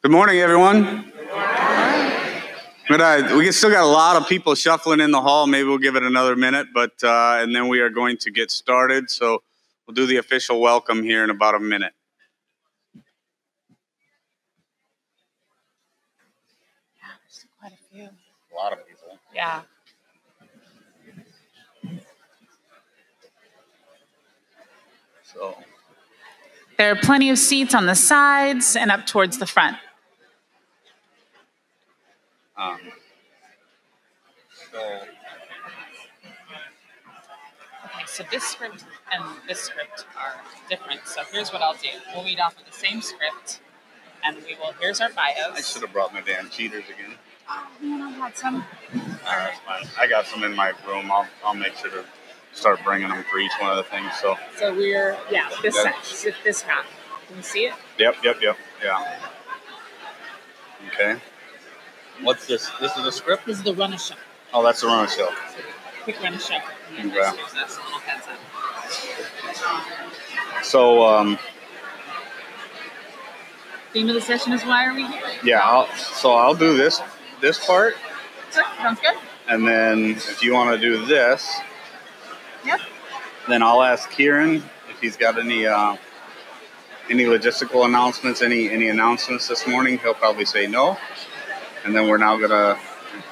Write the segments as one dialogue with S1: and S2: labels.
S1: Good morning, everyone. We still got a lot of people shuffling in the hall. Maybe we'll give it another minute, and then we are going to get started. So we'll do the official welcome here in about a minute.
S2: Yeah, there's quite a few.
S1: A lot of people.
S2: Yeah.
S1: So
S2: there are plenty of seats on the sides and up towards the front. Okay, so this script and this script are different. So here's what I'll do. We'll read off of the same script, and here's our bios.
S1: I should have brought my damn cheaters again.
S2: Oh, man, I had some.
S1: That's fine. I got some in my room. I'll make sure to start bringing them for each one of the things. So
S2: we're, this side, this half. Can you see it?
S1: Yep, yeah. Okay. What's this? This is a script?
S2: This is the run of show.
S1: Oh, that's the run of show.
S2: Quick run of show. And
S1: okay.
S2: Here's us, a little heads up.
S1: So,
S2: theme of the session is why are we here?
S1: Yeah, I'll do this part.
S2: Sure, sounds good.
S1: And then if you want to do this,
S2: yep.
S1: Then I'll ask Kieran if he's got any logistical announcements, any announcements this morning. He'll probably say no. And then we're now gonna.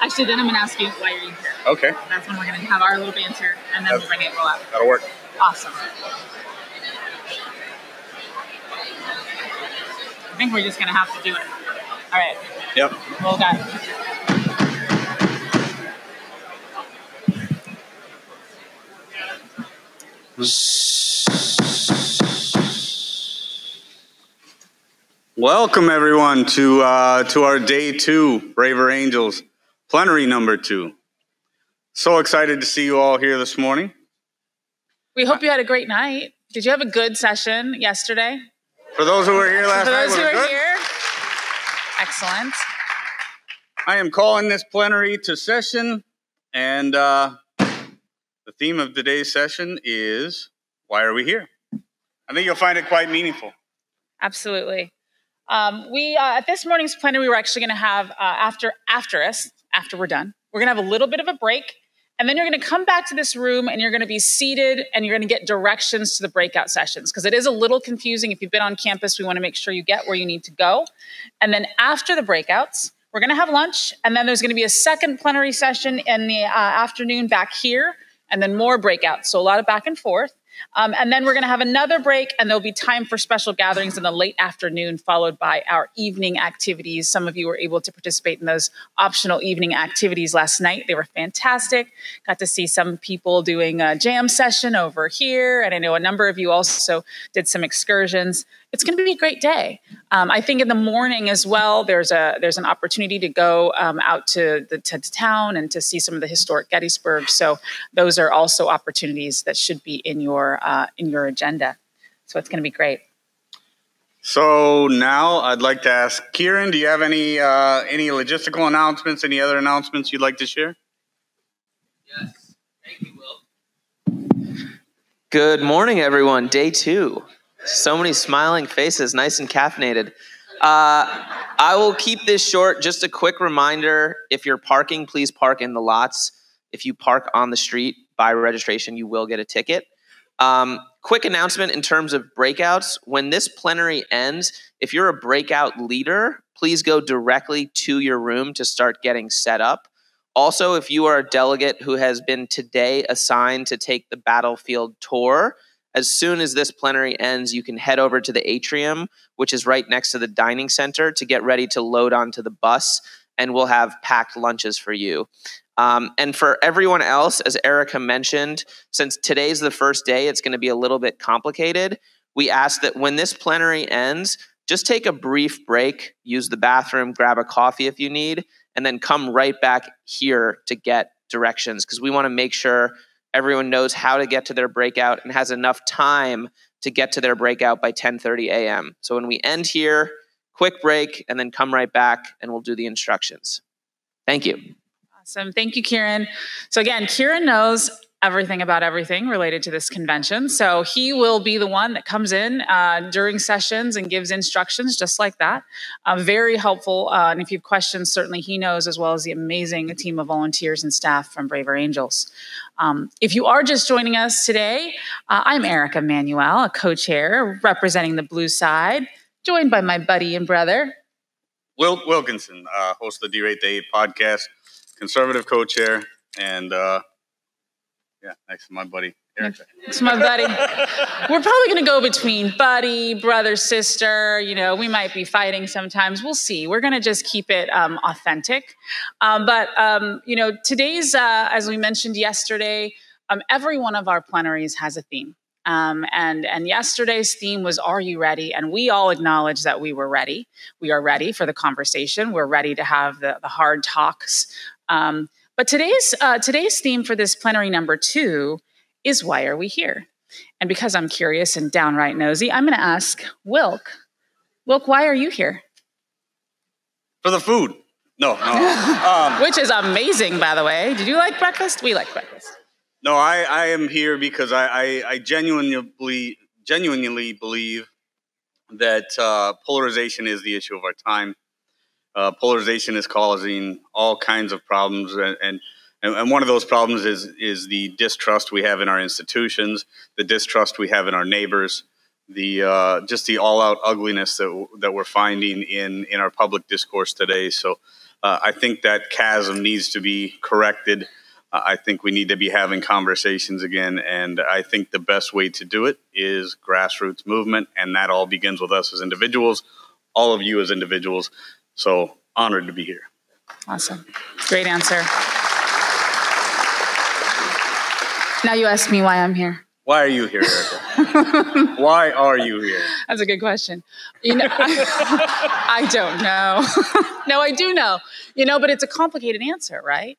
S2: Actually, then I'm gonna ask you why you're here.
S1: Okay.
S2: That's when we're gonna have our little banter, and then we'll bring it roll out.
S1: That'll work.
S2: Awesome. I think we're just gonna have to do it. All right.
S1: Yep.
S2: Roll guy.
S1: Welcome everyone to our day 2 Braver Angels Plenary number 2. So excited to see you all here this morning.
S2: We hope you had a great night. Did you have a good session yesterday?
S1: For those who were here last night,
S2: for those who were
S1: good?
S2: here, excellent.
S1: I am calling this plenary to session, and the theme of today's session is why are we here? I think you'll find it quite meaningful.
S2: Absolutely. At this morning's plenary, we're actually going to have, after we're done, we're going to have a little bit of a break, and then you're going to come back to this room, and you're going to be seated, and you're going to get directions to the breakout sessions, because it is a little confusing. If you've been on campus, we want to make sure you get where you need to go. And then after the breakouts, we're going to have lunch, and then there's going to be a second plenary session in the afternoon back here, and then more breakouts, so a lot of back and forth. And then we're going to have another break, and there'll be time for special gatherings in the late afternoon, followed by our evening activities. Some of you were able to participate in those optional evening activities last night. They were fantastic. Got to see some people doing a jam session over here, and I know a number of you also did some excursions. It's going to be a great day. I think in the morning as well, there's an opportunity to go out to town and to see some of the historic Gettysburg. So those are also opportunities that should be in your agenda. So it's going to be great.
S1: So now I'd like to ask Kieran, do you have any logistical announcements, any other announcements you'd like to share?
S3: Yes, thank you, Will. Good morning, everyone. Day 2. So many smiling faces, nice and caffeinated. I will keep this short. Just a quick reminder, if you're parking, please park in the lots. If you park on the street by registration, you will get a ticket. Quick announcement in terms of breakouts. When this plenary ends, if you're a breakout leader, please go directly to your room to start getting set up. Also, if you are a delegate who has been today assigned to take the battlefield tour, as soon as this plenary ends, you can head over to the atrium, which is right next to the dining center, to get ready to load onto the bus, and we'll have packed lunches for you. And for everyone else, as Erica mentioned, since today's the first day, it's going to be a little bit complicated. We ask that when this plenary ends, just take a brief break, use the bathroom, grab a coffee if you need, and then come right back here to get directions, because we want to make sure everyone knows how to get to their breakout and has enough time to get to their breakout by 10:30 a.m. So when we end here, quick break, and then come right back, and we'll do the instructions. Thank you.
S2: Awesome. Thank you, Kieran. So again, Kieran knows everything about everything related to this convention. So he will be the one that comes in during sessions and gives instructions just like that. Very helpful. And if you have questions, certainly he knows, as well as the amazing team of volunteers and staff from Braver Angels. If you are just joining us today, I'm Erica Manuel, a co-chair representing the blue side, joined by my buddy and brother,
S1: Will Wilkinson, host of the D-Rate to 8 podcast, conservative co-chair, and next to my buddy, Erica.
S2: It's my buddy. We're probably going to go between buddy, brother, sister. You know, we might be fighting sometimes. We'll see. We're going to just keep it authentic. But today's, as we mentioned yesterday, every one of our plenaries has a theme. And yesterday's theme was, are you ready? And we all acknowledge that we were ready. We are ready for the conversation. We're ready to have the hard talks. But today's theme for this plenary number 2 is, why are we here? And because I'm curious and downright nosy, I'm going to ask Wilk. Wilk, why are you here?
S1: For the food. No.
S2: Which is amazing, by the way. Did you like breakfast? We like breakfast.
S1: No, I am here because I genuinely believe that polarization is the issue of our time. Polarization is causing all kinds of problems, and one of those problems is the distrust we have in our institutions, the distrust we have in our neighbors, just the all-out ugliness that we're finding in our public discourse today. So I think that chasm needs to be corrected. I think we need to be having conversations again, and I think the best way to do it is grassroots movement, and that all begins with us as individuals, all of you as individuals. So honored to be here.
S2: Awesome. Great answer. Now you ask me why I'm here.
S1: Why are you here, Erica? Why are you here?
S2: That's a good question. You know, I don't know. No, I do know. You know, but it's a complicated answer, right?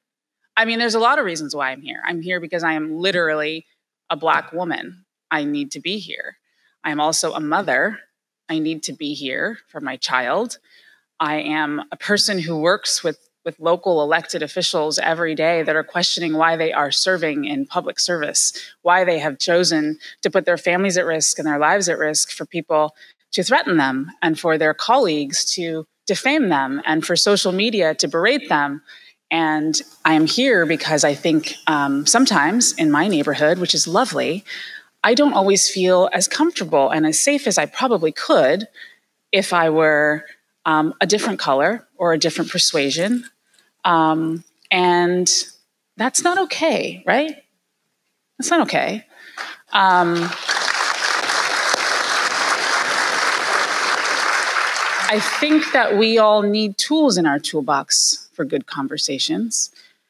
S2: I mean, there's a lot of reasons why I'm here. I'm here because I am literally a Black woman. I need to be here. I am also a mother. I need to be here for my child. I am a person who works with local elected officials every day that are questioning why they are serving in public service, why they have chosen to put their families at risk and their lives at risk for people to threaten them, and for their colleagues to defame them, and for social media to berate them. And I am here because I think sometimes in my neighborhood, which is lovely, I don't always feel as comfortable and as safe as I probably could if I were a different color or a different persuasion. And that's not okay, right? That's not okay. I think that we all need tools in our toolbox for good conversations.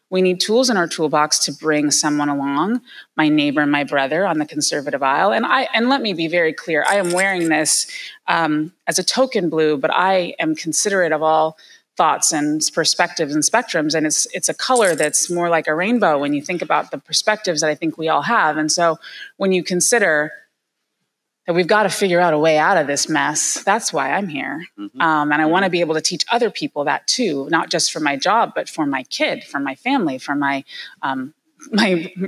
S2: We need tools in our toolbox to bring someone along, my neighbor and my brother on the conservative aisle. And let me be very clear, I am wearing this as a token blue, but I am considerate of all thoughts and perspectives and spectrums. And it's a color that's more like a rainbow when you think about the perspectives that I think we all have. And so when you consider that we've got to figure out a way out of this mess, that's why I'm here. Mm-hmm. And I want to be able to teach other people that too, not just for my job, but for my kid, for my family, for my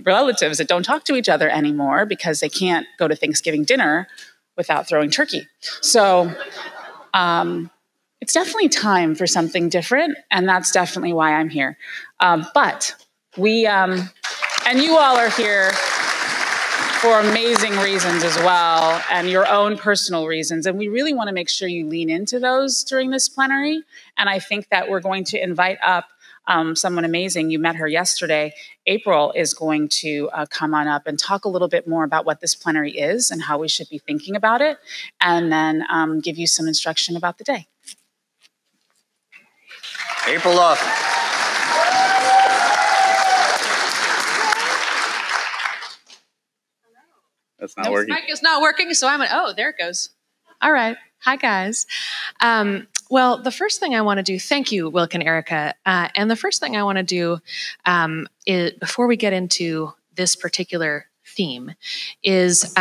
S2: relatives that don't talk to each other anymore because they can't go to Thanksgiving dinner without throwing turkey. So it's definitely time for something different, and that's definitely why I'm here. But we, and you all are here for amazing reasons as well, and your own personal reasons. And we really want to make sure you lean into those during this plenary. And I think that we're going to invite up someone amazing. You met her yesterday. April is going to come on up and talk a little bit more about what this plenary is and how we should be thinking about it, and then give you some instruction about the day.
S1: April Lawson. That's not working.
S4: Mic is not working, so there it goes. All right. Hi, guys. Well, the first thing I want to do, thank you, Wilk and Erica. And the first thing I want to do is, before we get into this particular theme, is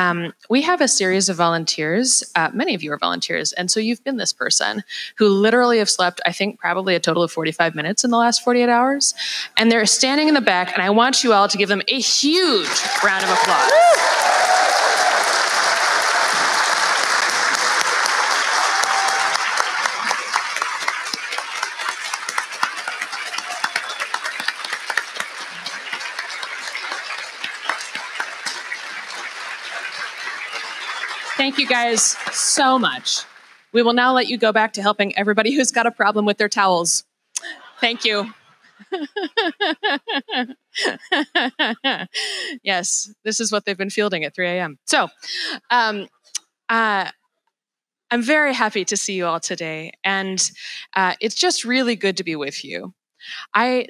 S4: we have a series of volunteers. Many of you are volunteers, and so you've been this person who literally have slept, I think, probably a total of 45 minutes in the last 48 hours. And they're standing in the back, and I want you all to give them a huge round of applause. Thank you guys so much. We will now let you go back to helping everybody who's got a problem with their towels. Thank you. Yes, this is what they've been fielding at 3 a.m. So, I'm very happy to see you all today, and it's just really good to be with you.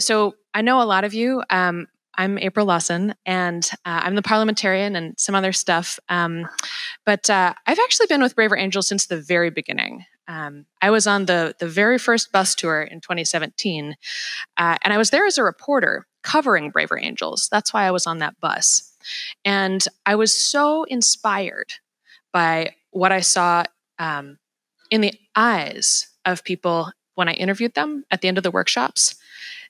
S4: So I know a lot of you. I'm April Lawson, and I'm the parliamentarian and some other stuff. But I've actually been with Braver Angels since the very beginning. I was on the very first bus tour in 2017, and I was there as a reporter covering Braver Angels. That's why I was on that bus. And I was so inspired by what I saw in the eyes of people when I interviewed them at the end of the workshops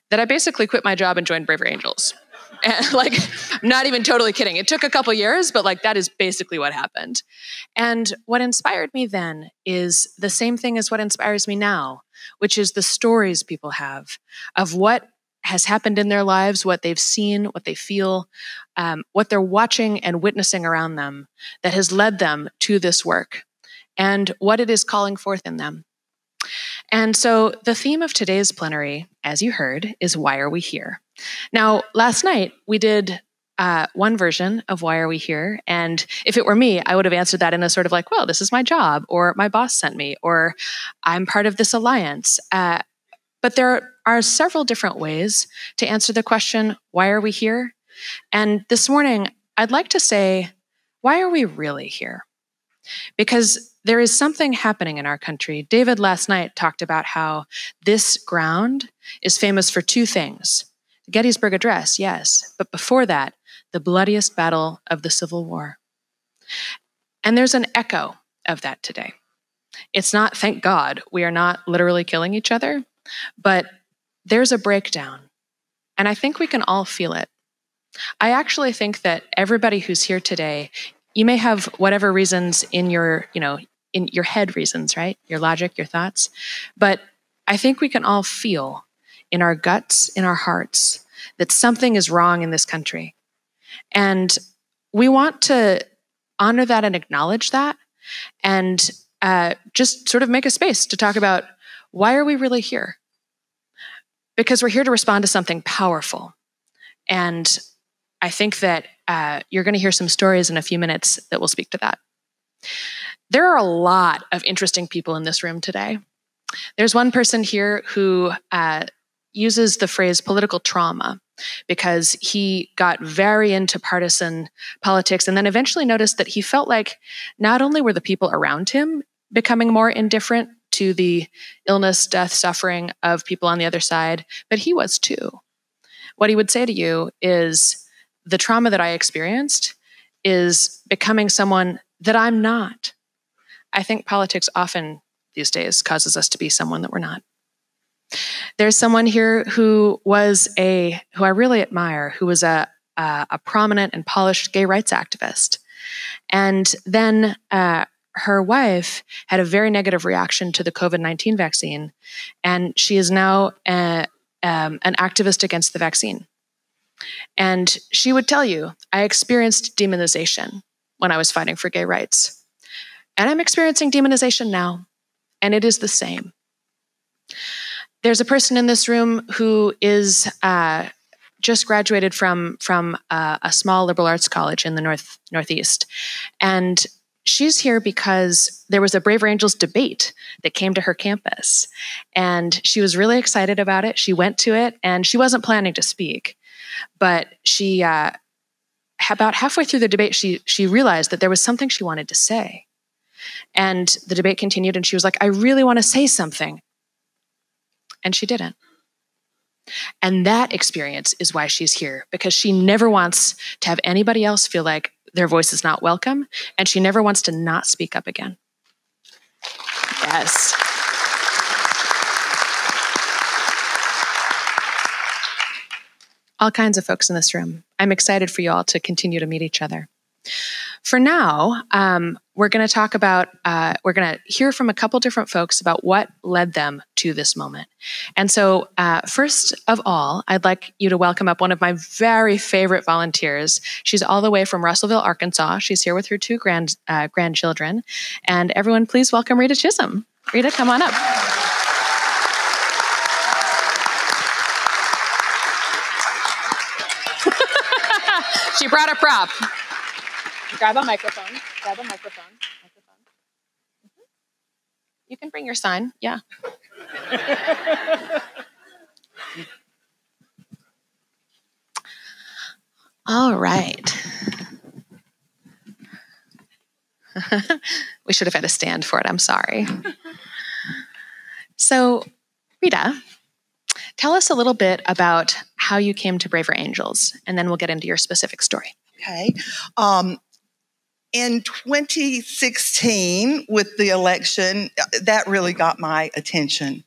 S4: that I basically quit my job and joined Braver Angels. And I'm not even totally kidding. It took a couple years, but that is basically what happened. And what inspired me then is the same thing as what inspires me now, which is the stories people have of what has happened in their lives, what they've seen, what they feel, what they're watching and witnessing around them that has led them to this work, and what it is calling forth in them. And so the theme of today's plenary, as you heard, is Why Are We Here? Now, last night we did one version of Why Are We Here? And if it were me, I would have answered that in a sort of well, this is my job, or my boss sent me, or I'm part of this alliance. But there are several different ways to answer the question, why are we here? And this morning, I'd like to say, why are we really here? Because there is something happening in our country. David last night talked about how this ground is famous for two things. The Gettysburg Address, yes, but before that, the bloodiest battle of the Civil War. And there's an echo of that today. It's not, thank God, we are not literally killing each other, but there's a breakdown. And I think we can all feel it. I actually think that everybody who's here today, you may have whatever reasons in your head reasons, right? Your logic, your thoughts. But I think we can all feel in our guts, in our hearts, that something is wrong in this country. And we want to honor that and acknowledge that, and just sort of make a space to talk about, why are we really here? Because we're here to respond to something powerful. And I think that you're going to hear some stories in a few minutes that will speak to that. There are a lot of interesting people in this room today. There's one person here who uses the phrase political trauma because he got very into partisan politics and then eventually noticed that he felt like not only were the people around him becoming more indifferent to the illness, death, suffering of people on the other side, but he was too. What he would say to you is, the trauma that I experienced is becoming someone that I'm not. I think politics often these days causes us to be someone that we're not. There's someone here who I really admire, who was a prominent and polished gay rights activist. And then her wife had a very negative reaction to the COVID-19 vaccine, and she is now an activist against the vaccine. And she would tell you, I experienced demonization when I was fighting for gay rights. And I'm experiencing demonization now, and it is the same. There's a person in this room who is just graduated from a small liberal arts college in the Northeast. And she's here because there was a Braver Angels debate that came to her campus. And she was really excited about it. She went to it, and she wasn't planning to speak. But she, about halfway through the debate, she realized that there was something she wanted to say. And the debate continued, and she was like, I really want to say something. And she didn't. And that experience is why she's here, because she never wants to have anybody else feel like their voice is not welcome, and she never wants to not speak up again. Yes. All kinds of folks in this room. I'm excited for you all to continue to meet each other. For now, we're going to talk about, we're going to hear from a couple different folks about what led them to this moment. And so first of all, I'd like you to welcome up one of my very favorite volunteers. She's all the way from Russellville, Arkansas. She's here with her two grandchildren. And everyone, please welcome Rita Chisholm. Rita, come on up. She brought a prop. Grab a microphone. Grab a microphone. Mm-hmm. You can bring your sign. Yeah. All right. We should have had a stand for it. I'm sorry. So, Rita, tell us a little bit about how you came to Braver Angels, and then we'll get into your specific story.
S5: Okay. In 2016, with the election, that really got my attention.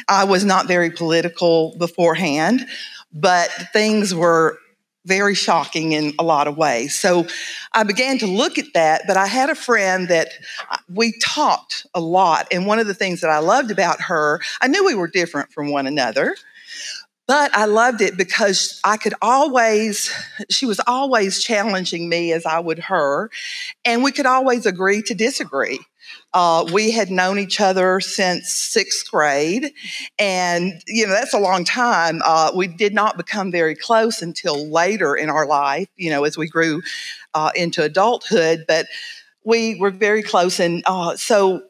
S5: I was not very political beforehand, but things were very shocking in a lot of ways. So I began to look at that, but I had a friend that we talked a lot. And one of the things that I loved about her, I knew we were different from one another, but I loved it because she was always challenging me as I would her, and we could always agree to disagree. We had known each other since 6th grade, and, that's a long time. We did not become very close until later in our life, as we grew into adulthood, but we were very close. And so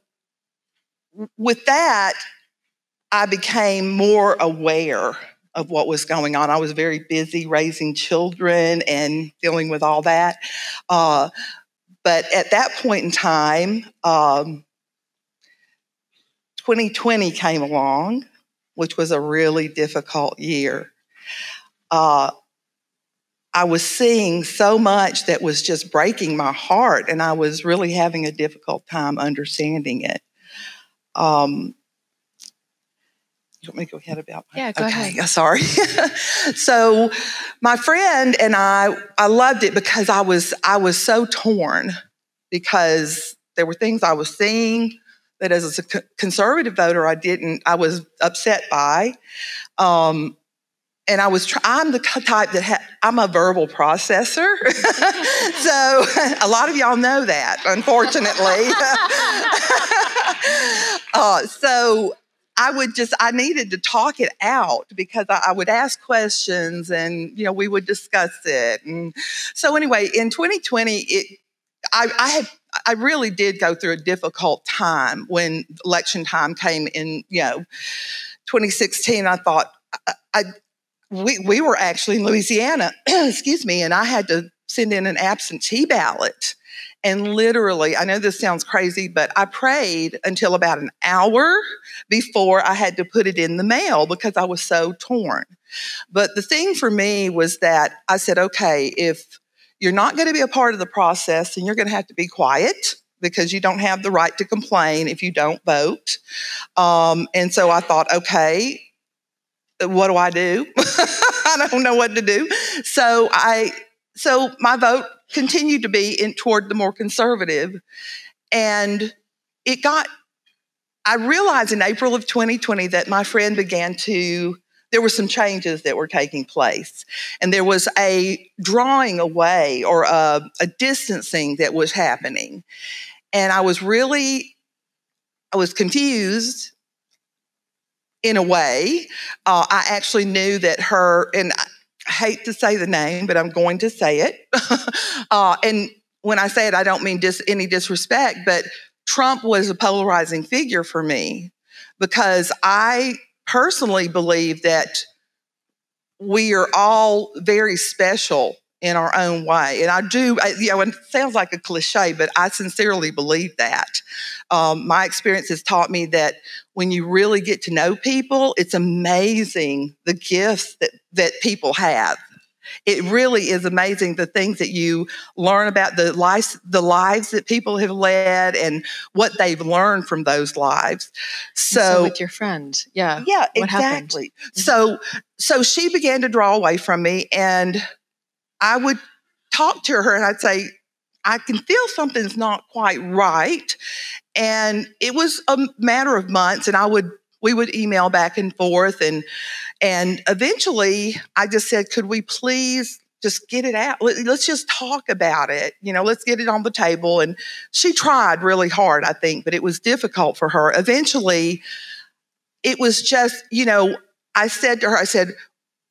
S5: with that, I became more aware of what was going on. I was very busy raising children and dealing with all that. But at that point in time, 2020 came along, which was a really difficult year. I was seeing so much that was just breaking my heart, and I was really having a difficult time understanding it. You want me to go ahead about that?
S4: Yeah, go ahead.
S5: Sorry. So my friend and I loved it because I was so torn, because there were things I was seeing that as a conservative voter I was upset by. And I'm the type that I'm a verbal processor. So a lot of y'all know that, unfortunately. So I needed to talk it out, because I would ask questions and, we would discuss it. And so anyway, in 2020, I really did go through a difficult time when election time came in, 2016. I thought, we were actually in Louisiana, excuse me, and I had to send in an absentee ballot. And literally, I know this sounds crazy, but I prayed until about an hour before I had to put it in the mail, because I was so torn. But the thing for me was that I said, okay, if you're not going to be a part of the process, then you're going to have to be quiet, because you don't have the right to complain if you don't vote. And so I thought, okay, what do I do? I don't know what to do. So my vote continued to be toward the more conservative. And I realized in April of 2020 that my friend there were some changes that were taking place. And there was a drawing away, or a distancing that was happening. And I was confused in a way. I actually knew that and I hate to say the name, but I'm going to say it. And when I say it, I don't mean any disrespect, but Trump was a polarizing figure for me, because I personally believe that we are all very special in our own way. And and it sounds like a cliche, but I sincerely believe that. My experience has taught me that when you really get to know people, it's amazing the gifts that people have. It really is amazing the things that you learn about the lives that people have led and what they've learned from those lives.
S4: So with your friend, yeah,
S5: yeah,
S4: what
S5: exactly.
S4: happened?
S5: So she began to draw away from me, and I would talk to her, and I'd say, I can feel something's not quite right. And it was a matter of months, and we would email back and forth, and eventually I just said, could we please just get it out? Let's just talk about it. Let's get it on the table. And she tried really hard, I think, but it was difficult for her. Eventually, it was just, I said to her, I said,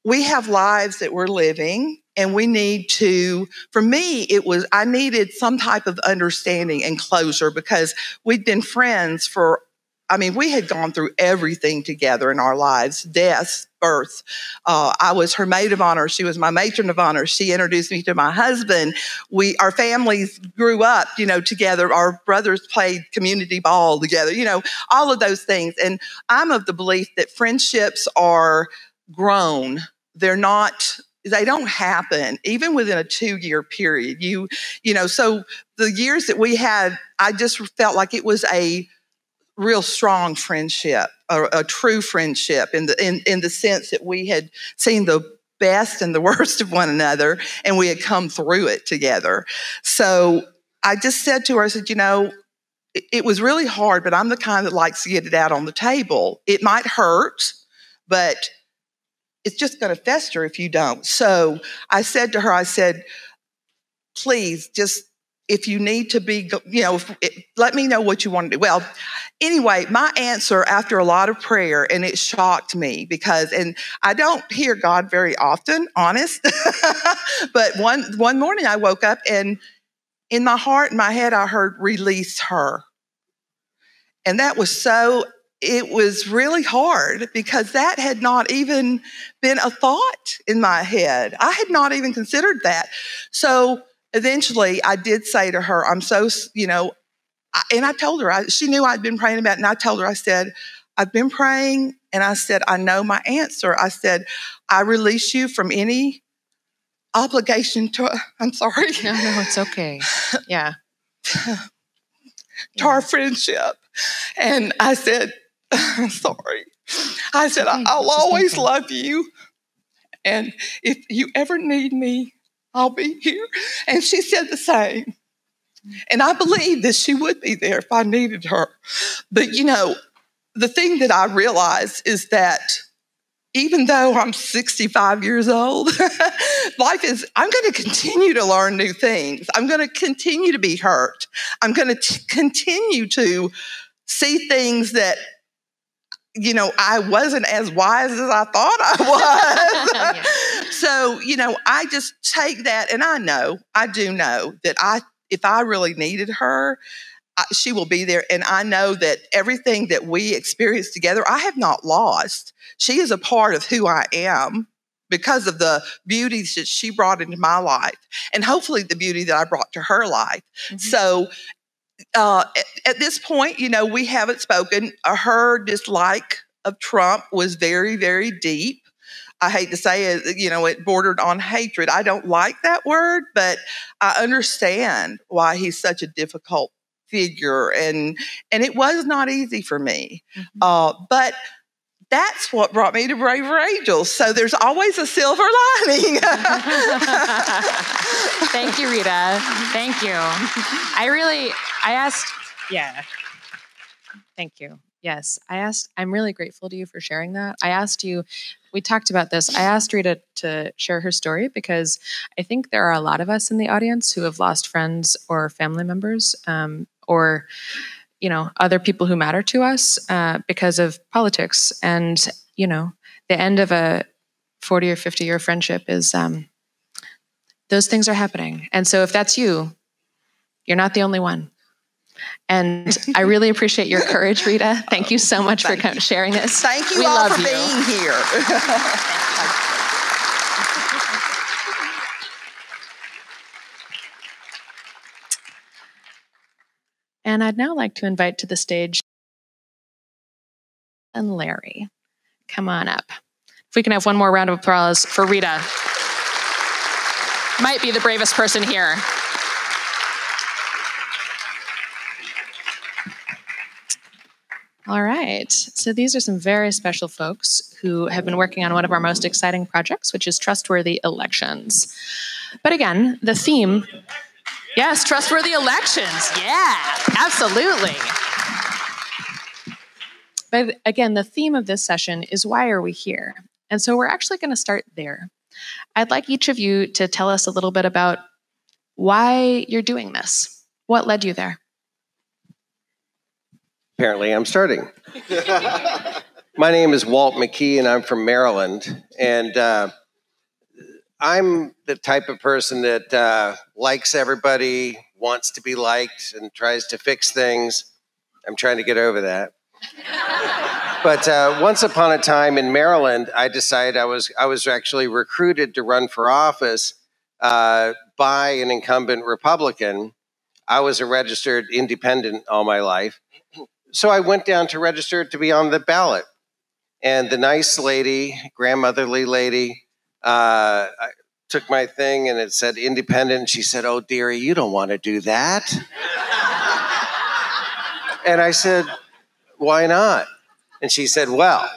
S5: we have lives that we're living, and we need to, for me, I needed some type of understanding and closure, because we'd been friends we had gone through everything together in our lives, deaths, births. I was her maid of honor. She was my matron of honor. She introduced me to my husband. Our families grew up, together. Our brothers played community ball together, all of those things. And I'm of the belief that friendships are grown. They don't happen even within a 2-year period. So the years that we had, I just felt like it was a real strong friendship, a true friendship in the sense that we had seen the best and the worst of one another, and we had come through it together. So I just said to her, I said, it was really hard, but I'm the kind that likes to get it out on the table. It might hurt, but it's just going to fester if you don't. So I said to her, I said, please, just if you need to be, let me know what you want to do. Well, anyway, my answer after a lot of prayer, and it shocked me and I don't hear God very often, honest, but one morning I woke up, and in my heart and my head, I heard, release her. And it was really hard, because that had not even been a thought in my head. I had not even considered that. So eventually I did say to her, I'm so, and I told her, she knew I'd been praying about it, and I told her, I said, I've been praying, and I said, I know my answer. I said, I release you from any obligation I'm sorry.
S4: No, it's okay. Yeah.
S5: To our friendship. And I said, sorry. I said, okay, I'll always love you. And if you ever need me, I'll be here. And she said the same. And I believed that she would be there if I needed her. But, the thing that I realized is that even though I'm 65 years old, I'm going to continue to learn new things. I'm going to continue to be hurt. I'm going to continue to see things that, I wasn't as wise as I thought I was. So, I just take that, and I do know that if I really needed her, she will be there. And I know that everything that we experience together, I have not lost. She is a part of who I am because of the beauties that she brought into my life, and hopefully the beauty that I brought to her life. Mm-hmm. So at this point, we haven't spoken. Her dislike of Trump was very, very deep. I hate to say it, it bordered on hatred. I don't like that word, but I understand why he's such a difficult figure, and it was not easy for me. Mm-hmm. But that's what brought me to Braver Angels. So there's always a silver lining.
S4: Thank you, Rita. Thank you. Thank you. Yes, I'm really grateful to you for sharing that. We talked about this. I asked Rita to share her story because I think there are a lot of us in the audience who have lost friends or family members, or other people who matter to us because of politics. And, the end of a 40 or 50-year friendship is those things are happening. And so if that's you're not the only one. And I really appreciate your courage, Rita. Thank you so much for sharing this.
S5: Thank you all for being here.
S4: And I'd now like to invite to the stage and Larry. Come on up. If we can have one more round of applause for Rita. might be the bravest person here. All right, so these are some very special folks who have been working on one of our most exciting projects, which is trustworthy elections. But again, the theme, yes, trustworthy elections, yeah, absolutely. But again, the theme of this session is why are we here? And so we're actually going to start there. I'd like each of you to tell us a little bit about why you're doing this. What led you there?
S6: Apparently, I'm starting. My name is Walt McKee, and I'm from Maryland. And I'm the type of person that likes everybody, wants to be liked, and tries to fix things. I'm trying to get over that. But once upon a time in Maryland, I decided I was actually recruited to run for office by an incumbent Republican. I was a registered independent all my life. So I went down to register to be on the ballot. And the nice lady, grandmotherly lady, I took my thing and it said independent. And she said, "Oh, dearie, you don't want to do that." And I said, "Why not?" And she said, "Well,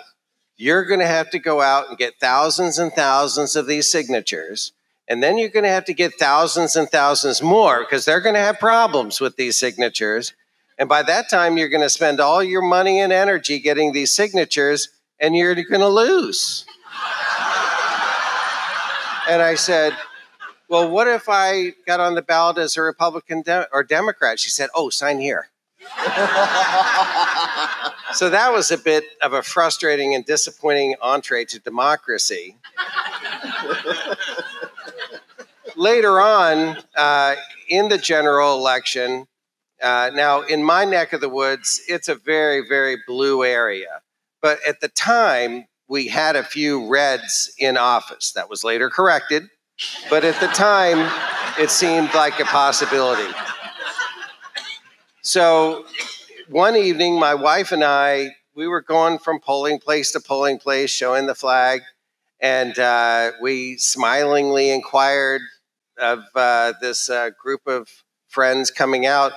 S6: you're going to have to go out and get thousands and thousands of these signatures. And then you're going to have to get thousands and thousands more because they're going to have problems with these signatures. And by that time, you're going to spend all your money and energy getting these signatures, and you're going to lose." And I said, "Well, what if I got on the ballot as a Republican or Democrat?" She said, "Oh, sign here." So that was a bit of a frustrating and disappointing entree to democracy. Later on, in the general election, now, in my neck of the woods, it's a very, very blue area. But at the time, we had a few reds in office. That was later corrected. But at the time, it seemed like a possibility. So one evening, my wife and I, we were going from polling place to polling place, showing the flag. And we smilingly inquired of this group of friends coming out,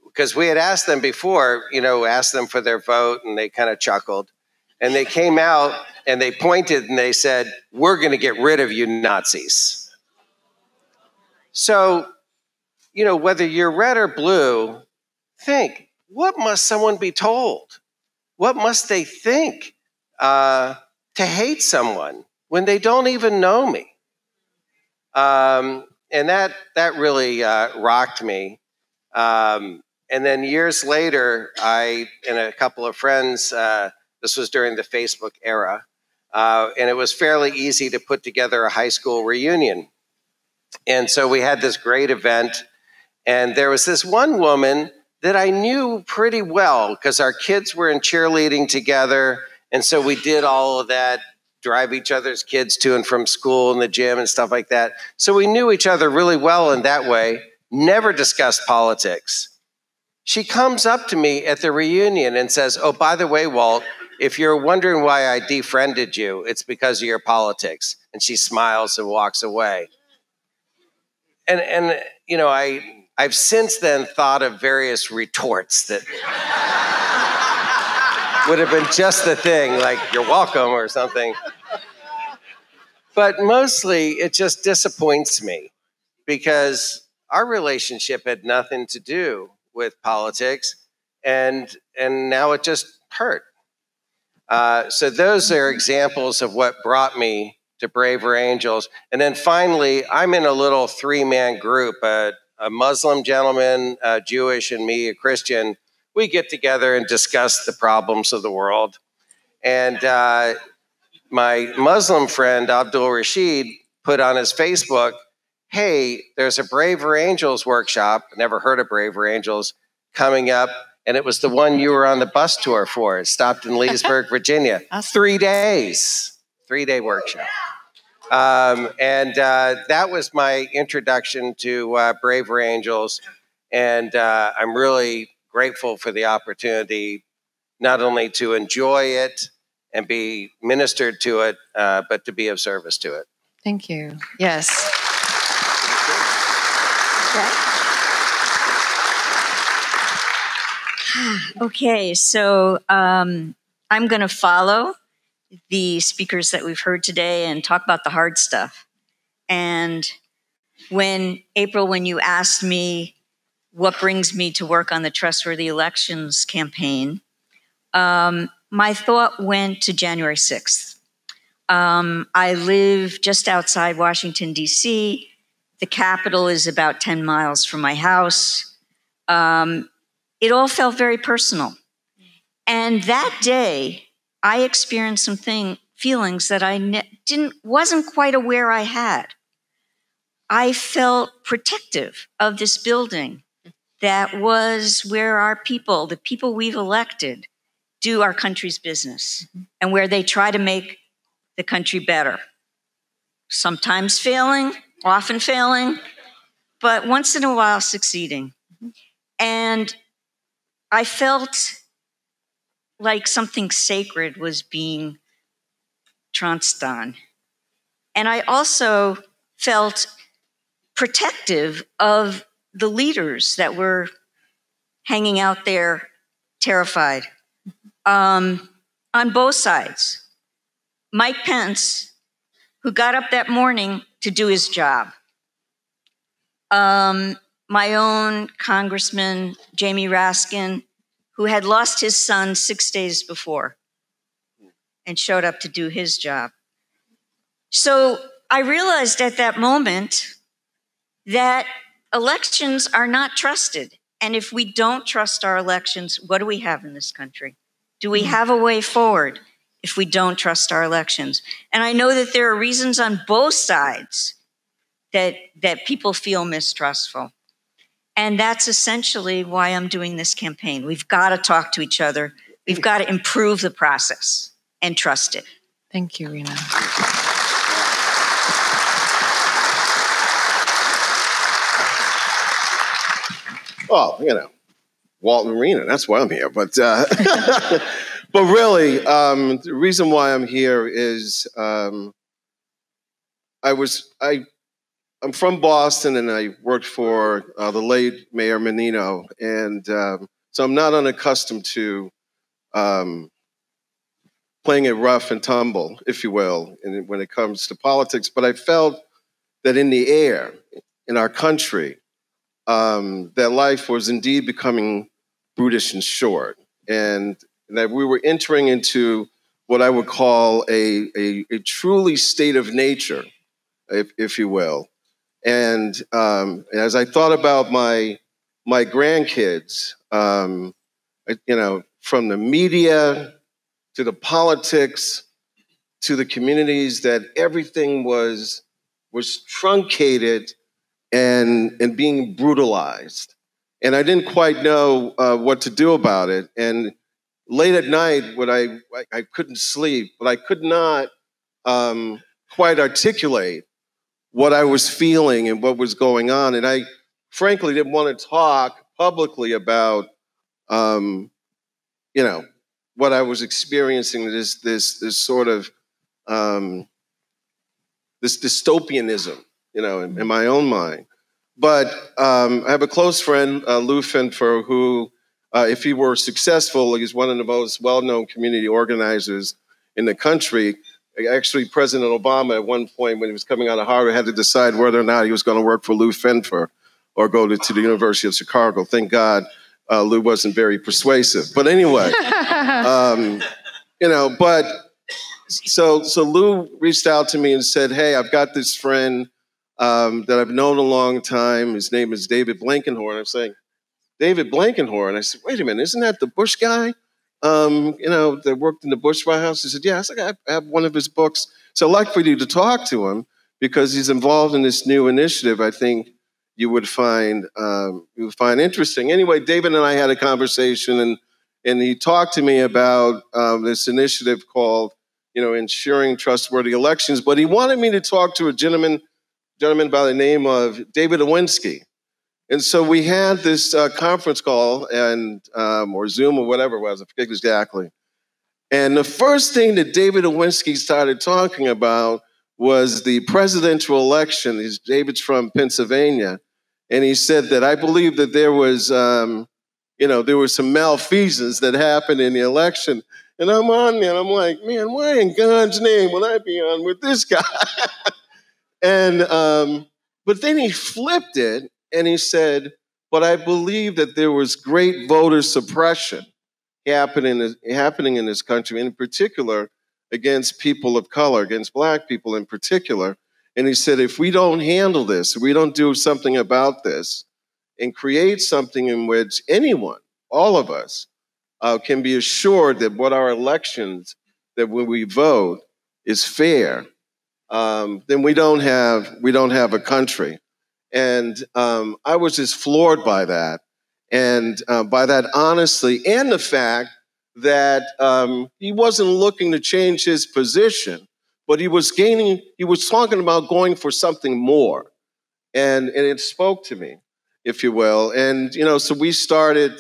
S6: because we had asked them before, asked them for their vote, and they kind of chuckled. And they came out and they pointed and they said, "We're going to get rid of you Nazis." So, whether you're red or blue, think, what must someone be told? What must they think to hate someone when they don't even know me? And that really rocked me. And then years later, I and a couple of friends, this was during the Facebook era, and it was fairly easy to put together a high school reunion. And so we had this great event, and there was this one woman that I knew pretty well because our kids were in cheerleading together, and so we did all of that, drive each other's kids to and from school and the gym and stuff like that. So we knew each other really well in that way, never discussed politics. She comes up to me at the reunion and says, "Oh, by the way, Walt, if you're wondering why I defriended you, it's because of your politics." And she smiles and walks away. And I've since then thought of various retorts that would have been just the thing, like "you're welcome" or something. But mostly it just disappoints me because our relationship had nothing to do with politics, and now it just hurt. So those are examples of what brought me to Braver Angels. And then finally, I'm in a little three-man group, a Muslim gentleman, a Jewish, and me, a Christian. We get together and discuss the problems of the world. And my Muslim friend, Abdul Rashid, put on his Facebook, "Hey, there's a Braver Angels workshop," never heard of Braver Angels, "coming up." And it was the one you were on the bus tour for. It stopped in Leesburg, Virginia. 3 days, 3-day workshop. And that was my introduction to Braver Angels. And I'm really grateful for the opportunity not only to enjoy it and be ministered to it, but to be of service to it.
S4: Thank you. Yes.
S7: Okay, so I'm going to follow the speakers that we've heard today and talk about the hard stuff. And April, when you asked me what brings me to work on the Trustworthy Elections campaign, my thought went to January 6th. I live just outside Washington, D.C. The Capitol is about 10 miles from my house. It all felt very personal. And that day, I experienced some feelings that I wasn't quite aware I had. I felt protective of this building that was where our people, the people we've elected, do our country's business and where they try to make the country better. Sometimes failing, often failing, but once in a while succeeding. And I felt like something sacred was being trounced on. And I also felt protective of the leaders that were hanging out there terrified on both sides. Mike Pence, who got up that morning to do his job. My own Congressman, Jamie Raskin, who had lost his son 6 days before and showed up to do his job. So I realized at that moment that elections are not trusted. And if we don't trust our elections, what do we have in this country? Do we have a way forward if we don't trust our elections? And I know that there are reasons on both sides that people feel mistrustful. And that's essentially why I'm doing this campaign. We've got to talk to each other. We've got to improve the process and trust it.
S4: Thank you, Rena.
S6: Oh, Walt and Rena, that's why I'm here. But but really, the reason why I'm here is I'm from Boston, and I worked for the late Mayor Menino, and so I'm not unaccustomed to playing it rough and tumble, if you will, when it comes to politics. But I felt that in the air, in our country, that life was indeed becoming brutish and short, and that we were entering into what I would call a truly state of nature, if you will. And as I thought about my grandkids, from the media to the politics to the communities, that everything was truncated and being brutalized. And I didn't quite know what to do about it. And late at night, when I couldn't sleep, but I could not quite articulate what I was feeling and what was going on. And I frankly didn't want to talk publicly about, what I was experiencing, this sort of, this dystopianism, in my own mind. But I have a close friend, Lou Finfer, who, if he were successful, he's one of the most well-known community organizers in the country. Actually, President Obama, at one point when he was coming out of Harvard, had to decide whether or not he was going to work for Lou Finfer or go to the University of Chicago. Thank God Lou wasn't very persuasive. But anyway, so Lou reached out to me and said, hey, I've got this friend that I've known a long time. His name is David Blankenhorn. I'm saying, David Blankenhorn? I said, wait a minute, isn't that the Bush guy? That worked in the Bush White House. He said, yeah, I have one of his books. So I'd like for you to talk to him because he's involved in this new initiative I think you would find interesting. Anyway, David and I had a conversation, and he talked to me about this initiative called, Ensuring Trustworthy Elections. But he wanted me to talk to a gentleman by the name of David Owinski. And so we had this conference call or Zoom or whatever it was, I forget exactly. And the first thing that David Owinski started talking about was the presidential election. David's from Pennsylvania.
S8: And he said that I believe that there was, there was some malfeasance that happened in the election. And I'm on there, and I'm like, man, why in God's name would I be on with this guy? And but then he flipped it, and he said, but I believe that there was great voter suppression happening in this country, in particular against people of color, against Black people in particular. And he said, if we don't handle this, if we don't do something about this and create something in which anyone, all of us, can be assured that what our elections, that when we vote is fair, then we don't have a country. And I was just floored by that, and by that honesty, and the fact that he wasn't looking to change his position, but he was talking about going for something more, and it spoke to me, if you will. And so we started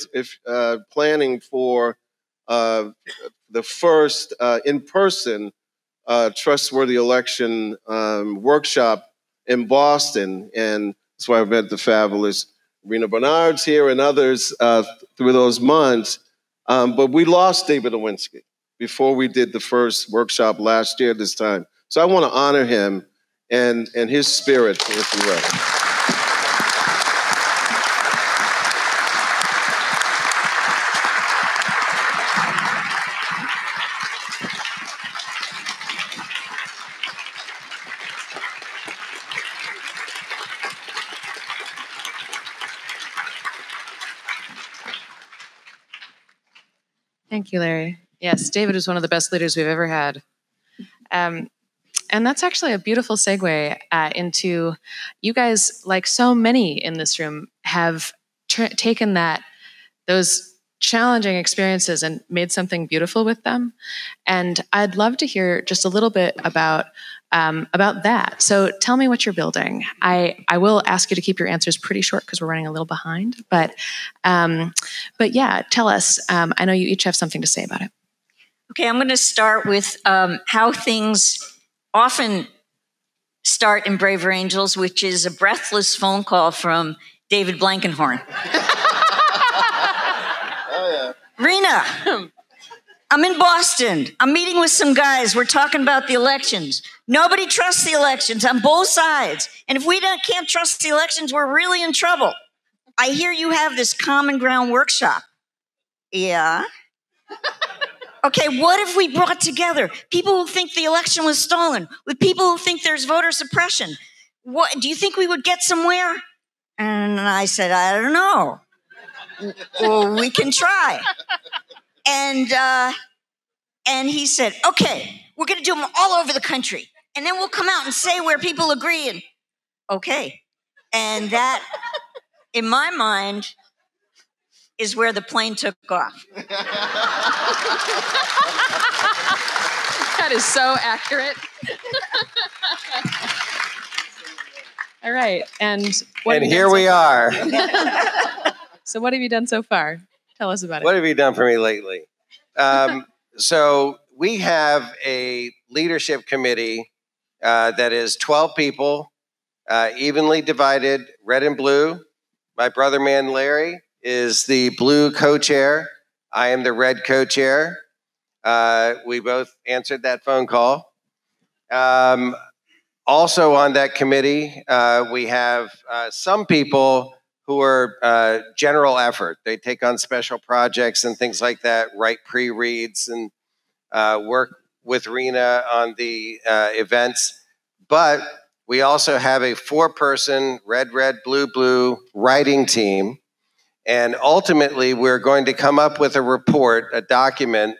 S8: planning for the first in-person trustworthy election workshop in Boston, and that's why I've met the fabulous Rena Bernard's here and others through those months. But we lost David Lewinsky before we did the first workshop last year this time. So I want to honor him and his spirit, if you will.
S4: Thank you, Larry. Yes, David was one of the best leaders we've ever had. And that's actually a beautiful segue into you guys, like so many in this room, have taken those challenging experiences and made something beautiful with them. And I'd love to hear just a little bit about that. So tell me what you're building. I will ask you to keep your answers pretty short because we're running a little behind. But yeah, tell us. I know you each have something to say about it.
S7: Okay, I'm going to start with how things often start in Braver Angels, which is a breathless phone call from David Blankenhorn.
S8: Oh, yeah.
S7: Rena, I'm in Boston. I'm meeting with some guys. We're talking about the elections. Nobody trusts the elections on both sides. And if we can't trust the elections, we're really in trouble. I hear you have this common ground workshop. Yeah. Okay, what if we brought together people who think the election was stolen with people who think there's voter suppression? What do you think we would get somewhere? And I said, I don't know. Well, we can try. And he said, okay, we're going to do them all over the country. And then we'll come out and say where people agree. And okay. And that, in my mind, is where the plane took off.
S4: That is so accurate. All right. And
S6: here we are.
S4: So what have you done so far? Tell us about it.
S6: What have you done for me lately? So we have a leadership committee that is 12 people, evenly divided, red and blue. My brother man Larry is the blue co-chair. I am the red co-chair. We both answered that phone call. Also on that committee, we have some people who are general effort. They take on special projects and things like that, write pre-reads and work with Rena on the events. But we also have a 4-person red, red, blue, blue writing team. And ultimately, we're going to come up with a report, a document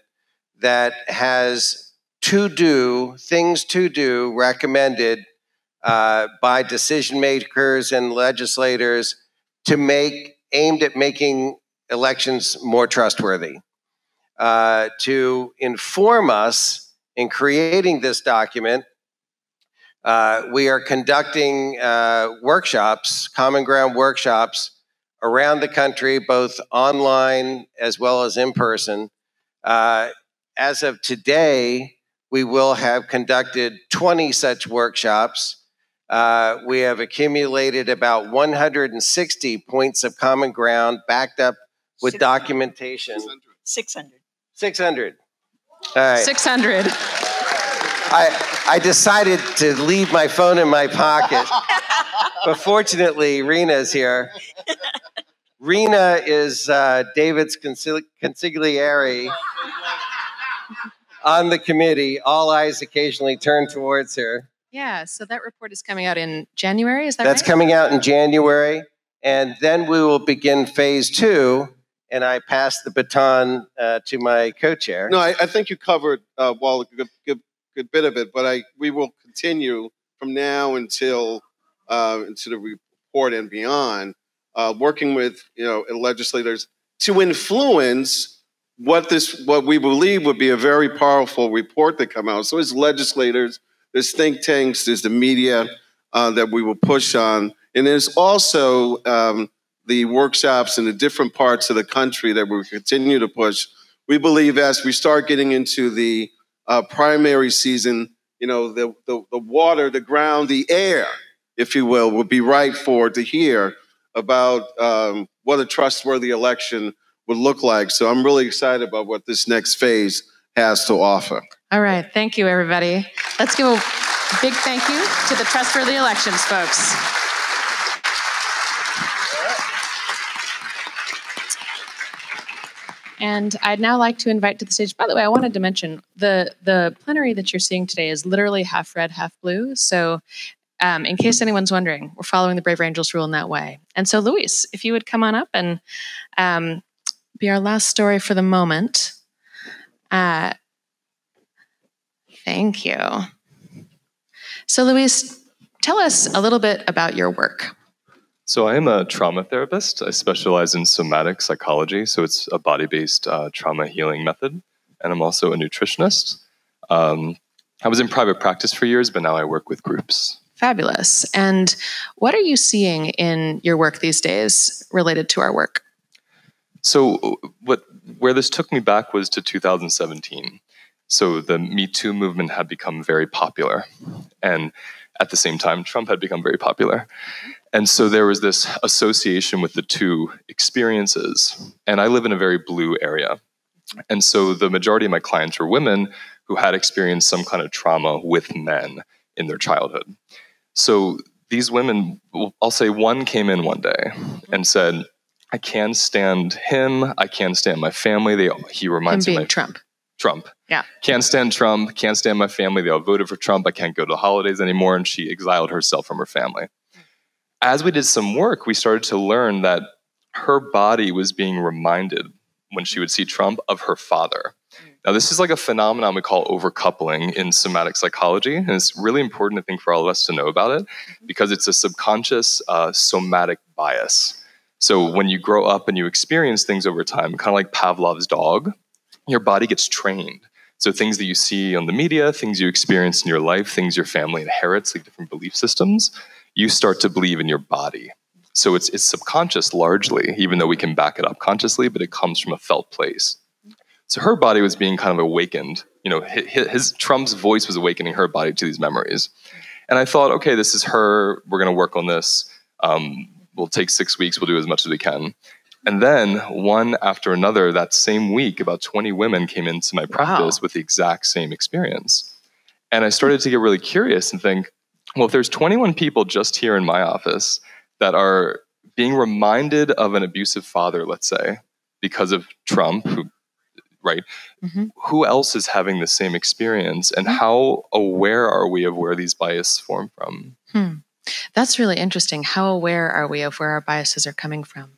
S6: that has things to do recommended by decision makers and legislators aimed at making elections more trustworthy. To inform us in creating this document, we are conducting workshops, common ground workshops, around the country, both online as well as in person. As of today, we will have conducted 20 such workshops. We have accumulated about 160 points of common ground backed up with
S7: 600.
S6: documentation.
S7: 600.
S6: 600. All right.
S4: 600.
S6: I decided to leave my phone in my pocket, but fortunately, Rena's here. Rena is David's consigliere on the committee. All eyes occasionally turn towards her.
S4: Yeah, so that report is coming out in January, is that right?
S6: That's coming out in January, and then we will begin phase 2, and I pass the baton to my co-chair.
S8: No, I think you covered, well, a good bit of it, but we will continue from now until into the report and beyond, working with legislators to influence what we believe would be a very powerful report that come out. So as legislators, there's think tanks, there's the media that we will push on, and there's also the workshops in the different parts of the country that we'll continue to push. We believe as we start getting into the primary season, the water, the ground, the air, if you will be right to hear about what a trustworthy election would look like. So I'm really excited about what this next phase has to offer.
S4: All right, thank you, everybody. Let's give a big thank you to the Trustworthy Elections folks. And I'd now like to invite to the stage, by the way, I wanted to mention the plenary that you're seeing today is literally half red, half blue. So in case anyone's wondering, we're following the Brave Angels rule in that way. And so Luis, if you would come on up and be our last story for the moment. Thank you. So Luis, tell us a little bit about your work.
S9: So I am a trauma therapist. I specialize in somatic psychology, so it's a body-based trauma healing method. And I'm also a nutritionist. I was in private practice for years, but now I work with groups.
S4: Fabulous. And what are you seeing in your work these days related to our work?
S9: So where this took me back was to 2017. So the Me Too movement had become very popular. And at the same time, Trump had become very popular. And so there was this association with the two experiences. And I live in a very blue area. And so the majority of my clients were women who had experienced some kind of trauma with men in their childhood. So these women, I'll say one came in one day and said, I can't stand him. I can't stand my family. He reminds me of
S4: Trump.
S9: Trump.
S4: Yeah.
S9: Can't stand Trump. Can't stand my family. They all voted for Trump. I can't go to the holidays anymore. And she exiled herself from her family. As we did some work, we started to learn that her body was being reminded when she would see Trump of her father. Now, this is like a phenomenon we call overcoupling in somatic psychology. And it's really important, I think, for all of us to know about it because it's a subconscious somatic bias. So when you grow up and you experience things over time, kind of like Pavlov's dog, your body gets trained. So things that you see on the media, things you experience in your life, things your family inherits, like different belief systems, you start to believe in your body. So it's subconscious largely, even though we can back it up consciously, but it comes from a felt place. So her body was being kind of awakened. His Trump's voice was awakening her body to these memories. And I thought, okay, this is her. We're going to work on this. We'll take 6 weeks. We'll do as much as we can. And then one after another, that same week, about 20 women came into my practice with the exact same experience. And I started to get really curious and think, well, if there's 21 people just here in my office that are being reminded of an abusive father, let's say, because of Trump, who else is having the same experience? And how aware are we of where these biases form from?
S4: That's really interesting. How aware are we of where our biases are coming from?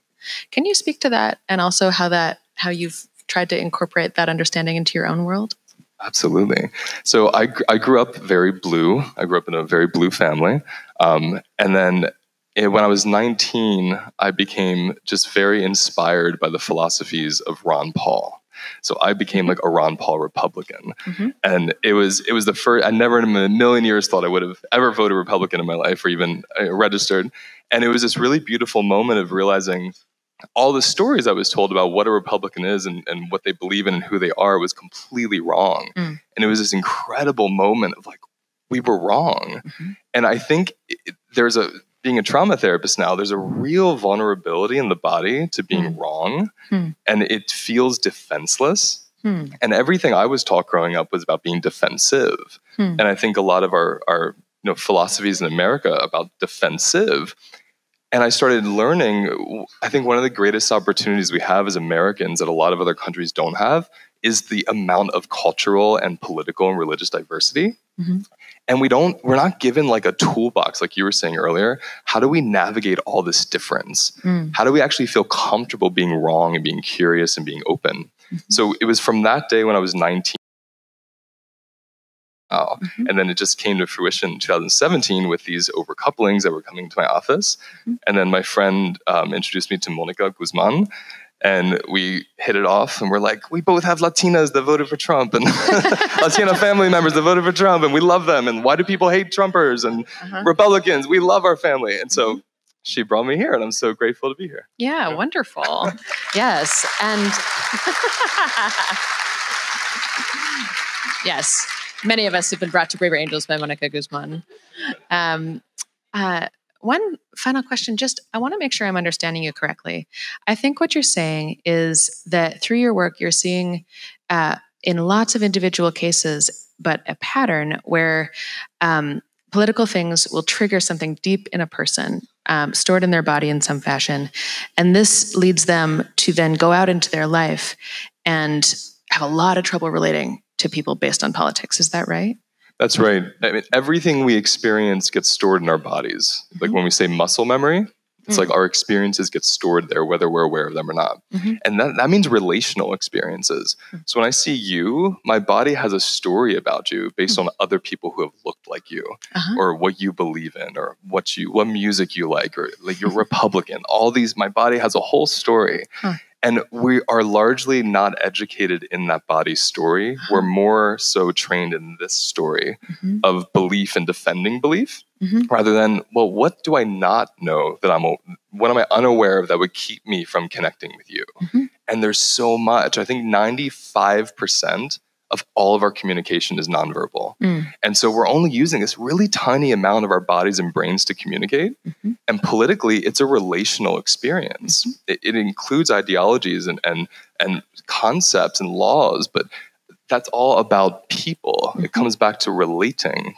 S4: Can you speak to that and also how you've tried to incorporate that understanding into your own world?
S9: Absolutely. So I grew up very blue. I grew up in a very blue family. And then when I was 19, I became just very inspired by the philosophies of Ron Paul. So I became like a Ron Paul Republican. And it was the first, I never in a million years thought I would have ever voted Republican in my life or even registered. And it was this really beautiful moment of realizing all the stories I was told about what a Republican is and what they believe in and who they are was completely wrong. And it was this incredible moment of like, we were wrong. And I think being a trauma therapist now, there's a real vulnerability in the body to being wrong, and it feels defenseless. And everything I was taught growing up was about being defensive. And I think a lot of our philosophies in America about defensive. And I started learning, I think one of the greatest opportunities we have as Americans that a lot of other countries don't have is the amount of cultural and political and religious diversity. And we're not given like a toolbox, like you were saying earlier. How do we navigate all this difference? How do we actually feel comfortable being wrong and being curious and being open? So it was from that day when I was 19. And then it just came to fruition in 2017 with these overcouplings that were coming to my office. And then my friend introduced me to Monica Guzman. And we hit it off, and we're like, we both have Latinas that voted for Trump, and Latina family members that voted for Trump, and we love them. And why do people hate Trumpers and Republicans? We love our family. And so she brought me here, and I'm so grateful to be here.
S4: Yeah, wonderful. Yes. And yes, many of us have been brought to Braver Angels by Monica Guzman. One final question, I want to make sure I'm understanding you correctly. I think what you're saying is that through your work, you're seeing in lots of individual cases, but a pattern where political things will trigger something deep in a person, stored in their body in some fashion. And this leads them to then go out into their life and have a lot of trouble relating to people based on politics. Is that right?
S9: That's right. I mean, everything we experience gets stored in our bodies. Like when we say muscle memory, it's like our experiences get stored there, whether we're aware of them or not. And that means relational experiences. So when I see you, my body has a story about you based on other people who have looked like you, or what you believe in, or what music you like, or like you're Republican. All these, my body has a whole story. And we are largely not educated in that body story. We're more so trained in this story of belief and defending belief, rather than, well, what do I not know what am I unaware of that would keep me from connecting with you? And there's so much. I think 95% of all of our communication is nonverbal. And so we're only using this really tiny amount of our bodies and brains to communicate. And politically, it's a relational experience. It includes ideologies and concepts and laws, but that's all about people. It comes back to relating.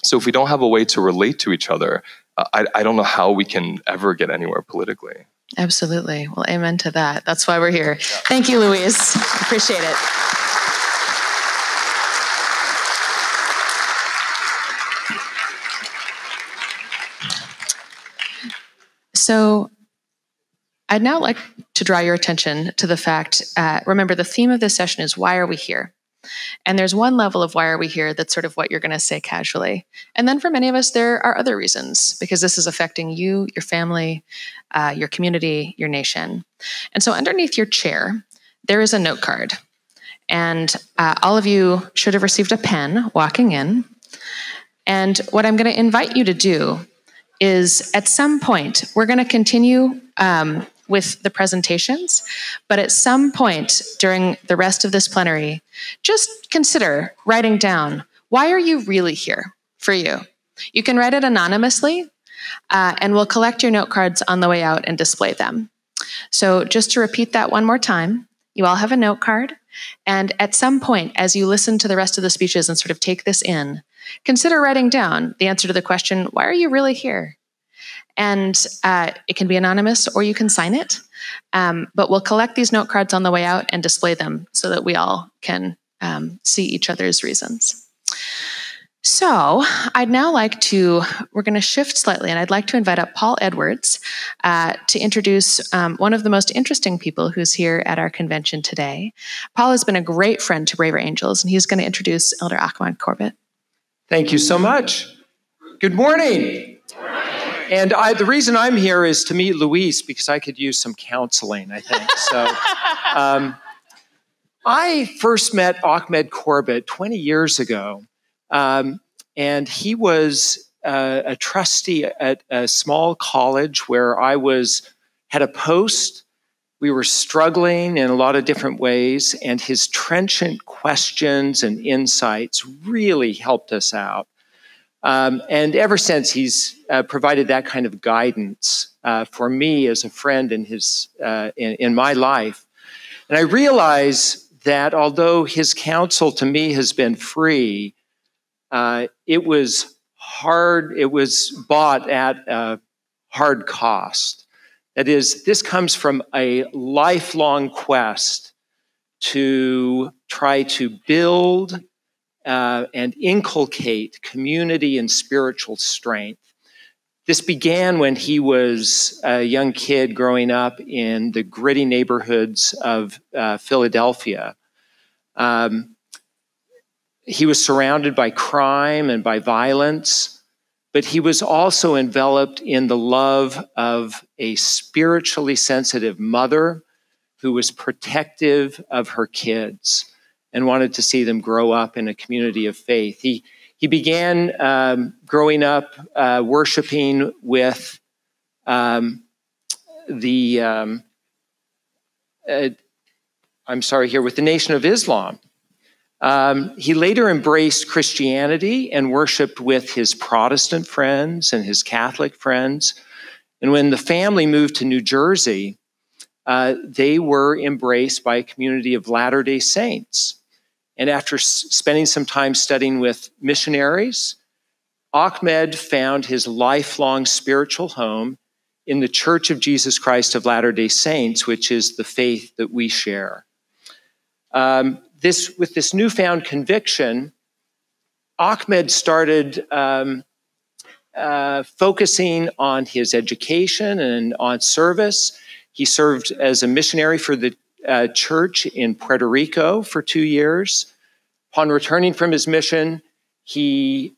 S9: So if we don't have a way to relate to each other, I don't know how we can ever get anywhere politically.
S4: Absolutely. Well, amen to that. That's why we're here. Thank you, Louise. Appreciate it. So I'd now like to draw your attention to the fact, remember the theme of this session is why are we here? And there's one level of why are we here that's sort of what you're going to say casually. And then for many of us, there are other reasons because this is affecting you, your family, your community, your nation. And so underneath your chair, there is a note card. And all of you should have received a pen walking in. And what I'm going to invite you to do is at some point, we're going to continue with the presentations, but at some point during the rest of this plenary, just consider writing down, why are you really here for you? You can write it anonymously, and we'll collect your note cards on the way out and display them. So just to repeat that one more time, you all have a note card, and at some point, as you listen to the rest of the speeches and sort of take this in, consider writing down the answer to the question, why are you really here? And it can be anonymous or you can sign it. But we'll collect these note cards on the way out and display them so that we all can see each other's reasons. So I'd now like to, we're going to shift slightly, and I'd like to invite up Paul Edwards to introduce one of the most interesting people who's here at our convention today. Paul has been a great friend to Braver Angels, and he's going to introduce Elder Ahmad Corbitt.
S10: Thank you so much. Good morning. And the reason I'm here is to meet Luis because I could use some counseling, I think. So I first met Ahmad Corbitt 20 years ago, and he was a trustee at a small college where I had a post. We were struggling in a lot of different ways, and his trenchant questions and insights really helped us out. And ever since, he's provided that kind of guidance for me as a friend in my life. And I realize that although his counsel to me has been free, it was hard. It was bought at a hard cost. That is, this comes from a lifelong quest to try to build and inculcate community and spiritual strength. This began when he was a young kid growing up in the gritty neighborhoods of Philadelphia. He was surrounded by crime and by violence, but he was also enveloped in the love of a spiritually sensitive mother who was protective of her kids and wanted to see them grow up in a community of faith. He began growing up worshiping with with the Nation of Islam. He later embraced Christianity and worshiped with his Protestant friends and his Catholic friends. And when the family moved to New Jersey, they were embraced by a community of Latter-day Saints. And after spending some time studying with missionaries, Ahmad found his lifelong spiritual home in the Church of Jesus Christ of Latter-day Saints, which is the faith that we share. With this newfound conviction, Ahmad started focusing on his education and on service. He served as a missionary for the church in Puerto Rico for 2 years. Upon returning from his mission, he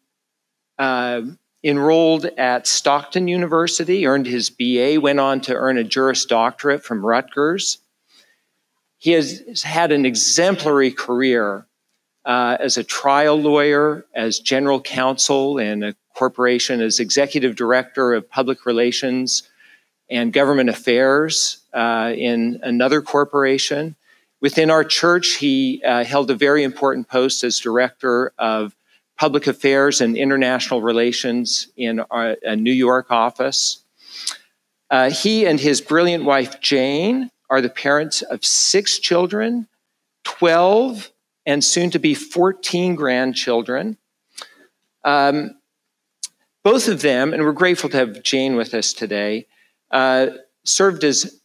S10: enrolled at Stockton University, earned his BA, went on to earn a Juris Doctorate from Rutgers. He has had an exemplary career as a trial lawyer, as general counsel in a corporation, as executive director of public relations and government affairs in another corporation. Within our church, he held a very important post as director of public affairs and international relations in a New York office. He and his brilliant wife, Jane, are the parents of 6 children, 12 and soon to be 14 grandchildren. Both of them, and we're grateful to have Jane with us today, served as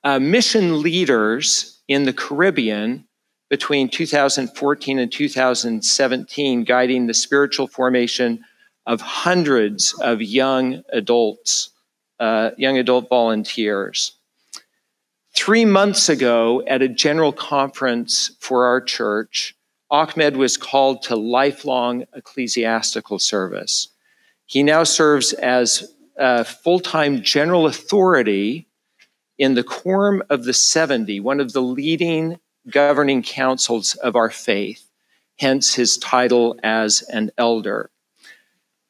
S10: mission leaders in the Caribbean between 2014 and 2017, guiding the spiritual formation of hundreds of young adult volunteers. 3 months ago, at a general conference for our church, Ahmad was called to lifelong ecclesiastical service. He now serves as a full-time general authority in the Quorum of the 70, one of the leading governing councils of our faith, hence his title as an elder.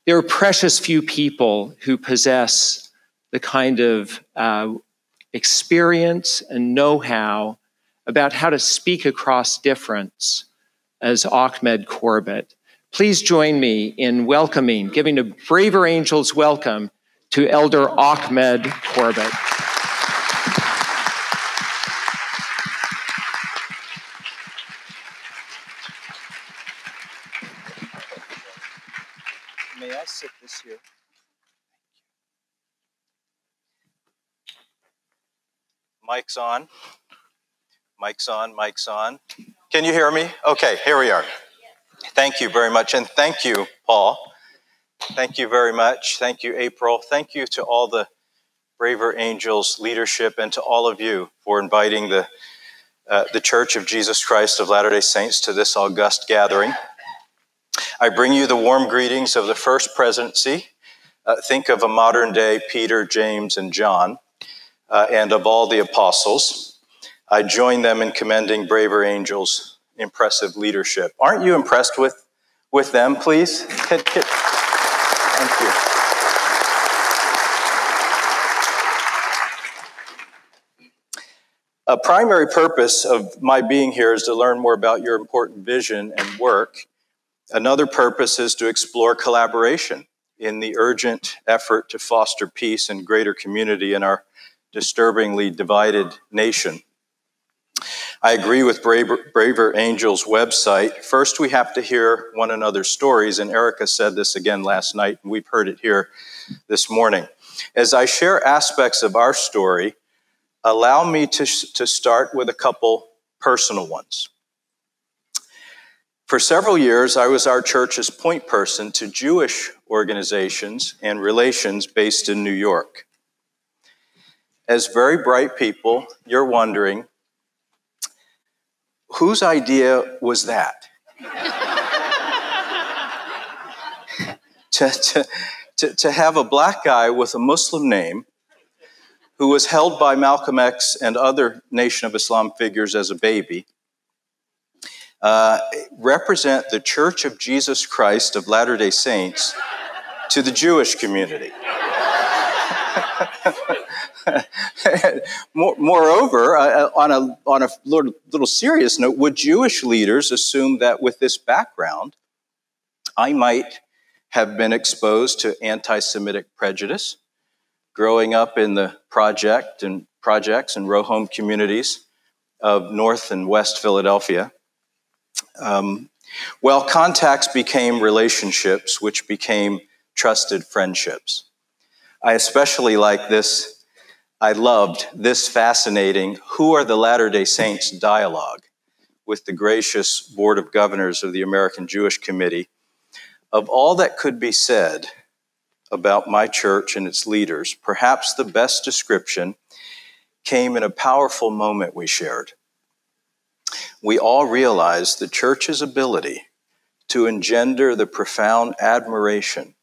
S10: There are precious few people who possess the kind of experience and know-how about how to speak across difference as Ahmad Corbitt. Please join me in giving a Braver Angels welcome to Elder Ahmad Corbitt.
S11: May I sit this here? Mic's on. Mic's on, mic's on. Can you hear me? Okay, here we are. Thank you very much, and thank you, Paul. Thank you very much. Thank you, April. Thank you to all the Braver Angels leadership and to all of you for inviting the Church of Jesus Christ of Latter-day Saints to this august gathering. I bring you the warm greetings of the First Presidency. Think of a modern-day Peter, James, and John, and of all the apostles. I join them in commending Braver Angels' impressive leadership. Aren't you impressed with them, please? Thank you. A primary purpose of my being here is to learn more about your important vision and work. Another purpose is to explore collaboration in the urgent effort to foster peace and greater community in our disturbingly divided nation. I agree with Braver Angel's website. First, we have to hear one another's stories, and Erica said this again last night, and we've heard it here this morning. As I share aspects of our story, allow me to start with a couple personal ones. For several years, I was our church's point person to Jewish organizations and relations based in New York. As very bright people, you're wondering, whose idea was that? to have a black guy with a Muslim name who was held by Malcolm X and other Nation of Islam figures as a baby, represent the Church of Jesus Christ of Latter-day Saints to the Jewish community. Moreover, on a little serious note, would Jewish leaders assume that with this background, I might have been exposed to anti-Semitic prejudice, growing up in the projects and row home communities of North and West Philadelphia? Well, contacts became relationships, which became trusted friendships. I especially like this. I loved this fascinating Who Are the Latter-day Saints dialogue with the gracious Board of Governors of the American Jewish Committee. Of all that could be said about my church and its leaders, perhaps the best description came in a powerful moment we shared. We all realized the church's ability to engender the profound admiration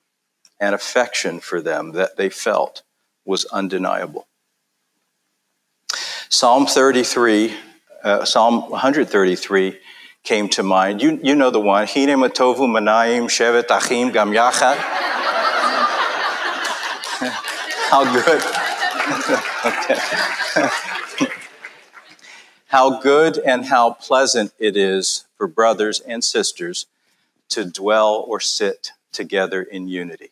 S11: and affection for them that they felt was undeniable. Psalm 133 came to mind. You know the one. Hine matovu manayim shevet achim gam yachad. How good. Okay. How good and how pleasant it is for brothers and sisters to dwell or sit together in unity.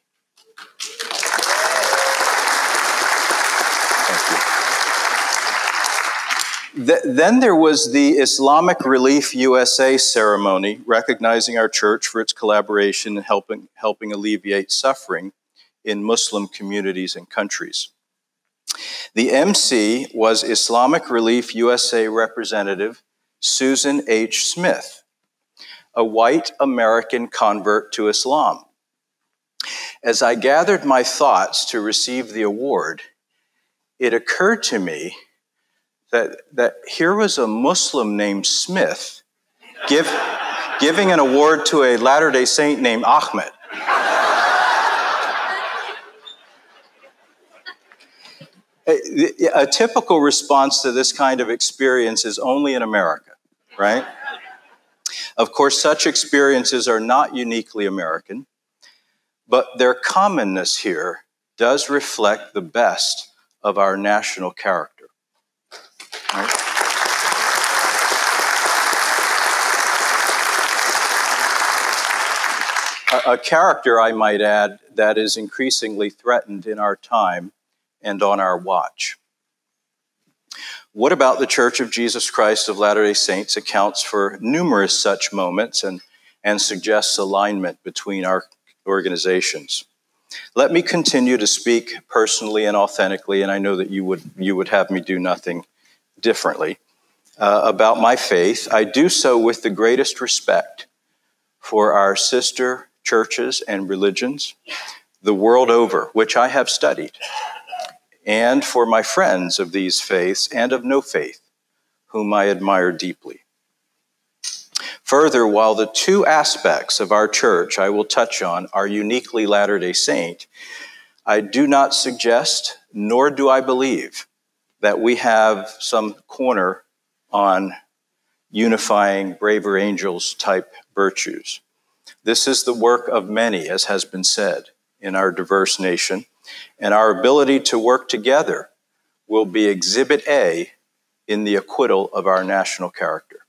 S11: Then there was the Islamic Relief USA ceremony, recognizing our church for its collaboration in helping alleviate suffering in Muslim communities and countries. The MC was Islamic Relief USA representative Susan H. Smith, a white American convert to Islam. As I gathered my thoughts to receive the award, it occurred to me that here was a Muslim named Smith giving an award to a Latter-day Saint named Ahmad. A typical response to this kind of experience is only in America, right? Of course, such experiences are not uniquely American, but their commonness here does reflect the best of our national character. Right? A character, I might add, that is increasingly threatened in our time and on our watch. What about the Church of Jesus Christ of Latter-day Saints accounts for numerous such moments and suggests alignment between our organizations? Let me continue to speak personally and authentically, and I know that you would have me do nothing differently, about my faith. I do so with the greatest respect for our sister churches and religions the world over, which I have studied, and for my friends of these faiths and of no faith, whom I admire deeply. Further, while the two aspects of our church I will touch on are uniquely Latter-day Saint, I do not suggest, nor do I believe, that we have some corner on unifying braver angels type virtues. This is the work of many, as has been said, in our diverse nation, and our ability to work together will be Exhibit A in the acquittal of our national character.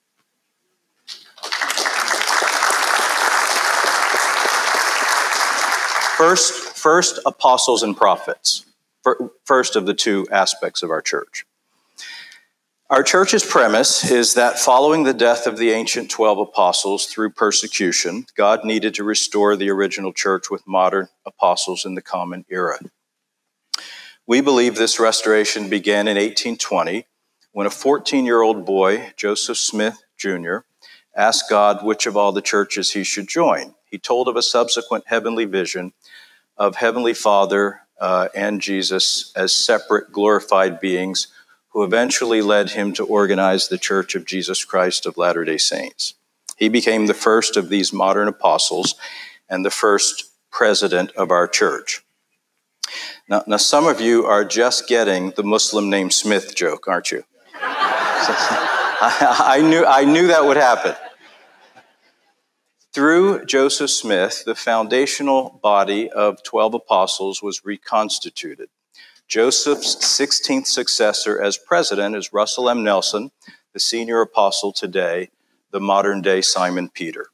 S11: First, apostles and prophets. First of the two aspects of our church. Our church's premise is that following the death of the ancient 12 apostles through persecution, God needed to restore the original church with modern apostles in the common era. We believe this restoration began in 1820 when a 14-year-old boy, Joseph Smith Jr., asked God which of all the churches he should join. He told of a subsequent heavenly vision of Heavenly Father and Jesus as separate glorified beings who eventually led him to organize the Church of Jesus Christ of Latter-day Saints. He became the first of these modern apostles and the first president of our church. Now some of you are just getting the Muslim named Smith joke, aren't you? I knew that would happen. Through Joseph Smith, the foundational body of 12 apostles was reconstituted. Joseph's 16th successor as president is Russell M. Nelson, the senior apostle today, the modern-day Simon Peter.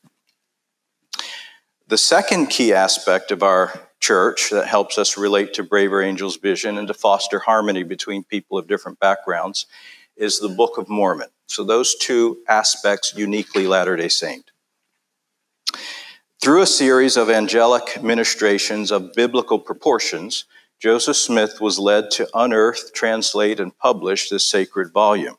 S11: The second key aspect of our church that helps us relate to Braver Angel's vision and to foster harmony between people of different backgrounds is the Book of Mormon. So those two aspects uniquely Latter-day Saint. Through a series of angelic ministrations of biblical proportions, Joseph Smith was led to unearth, translate, and publish this sacred volume.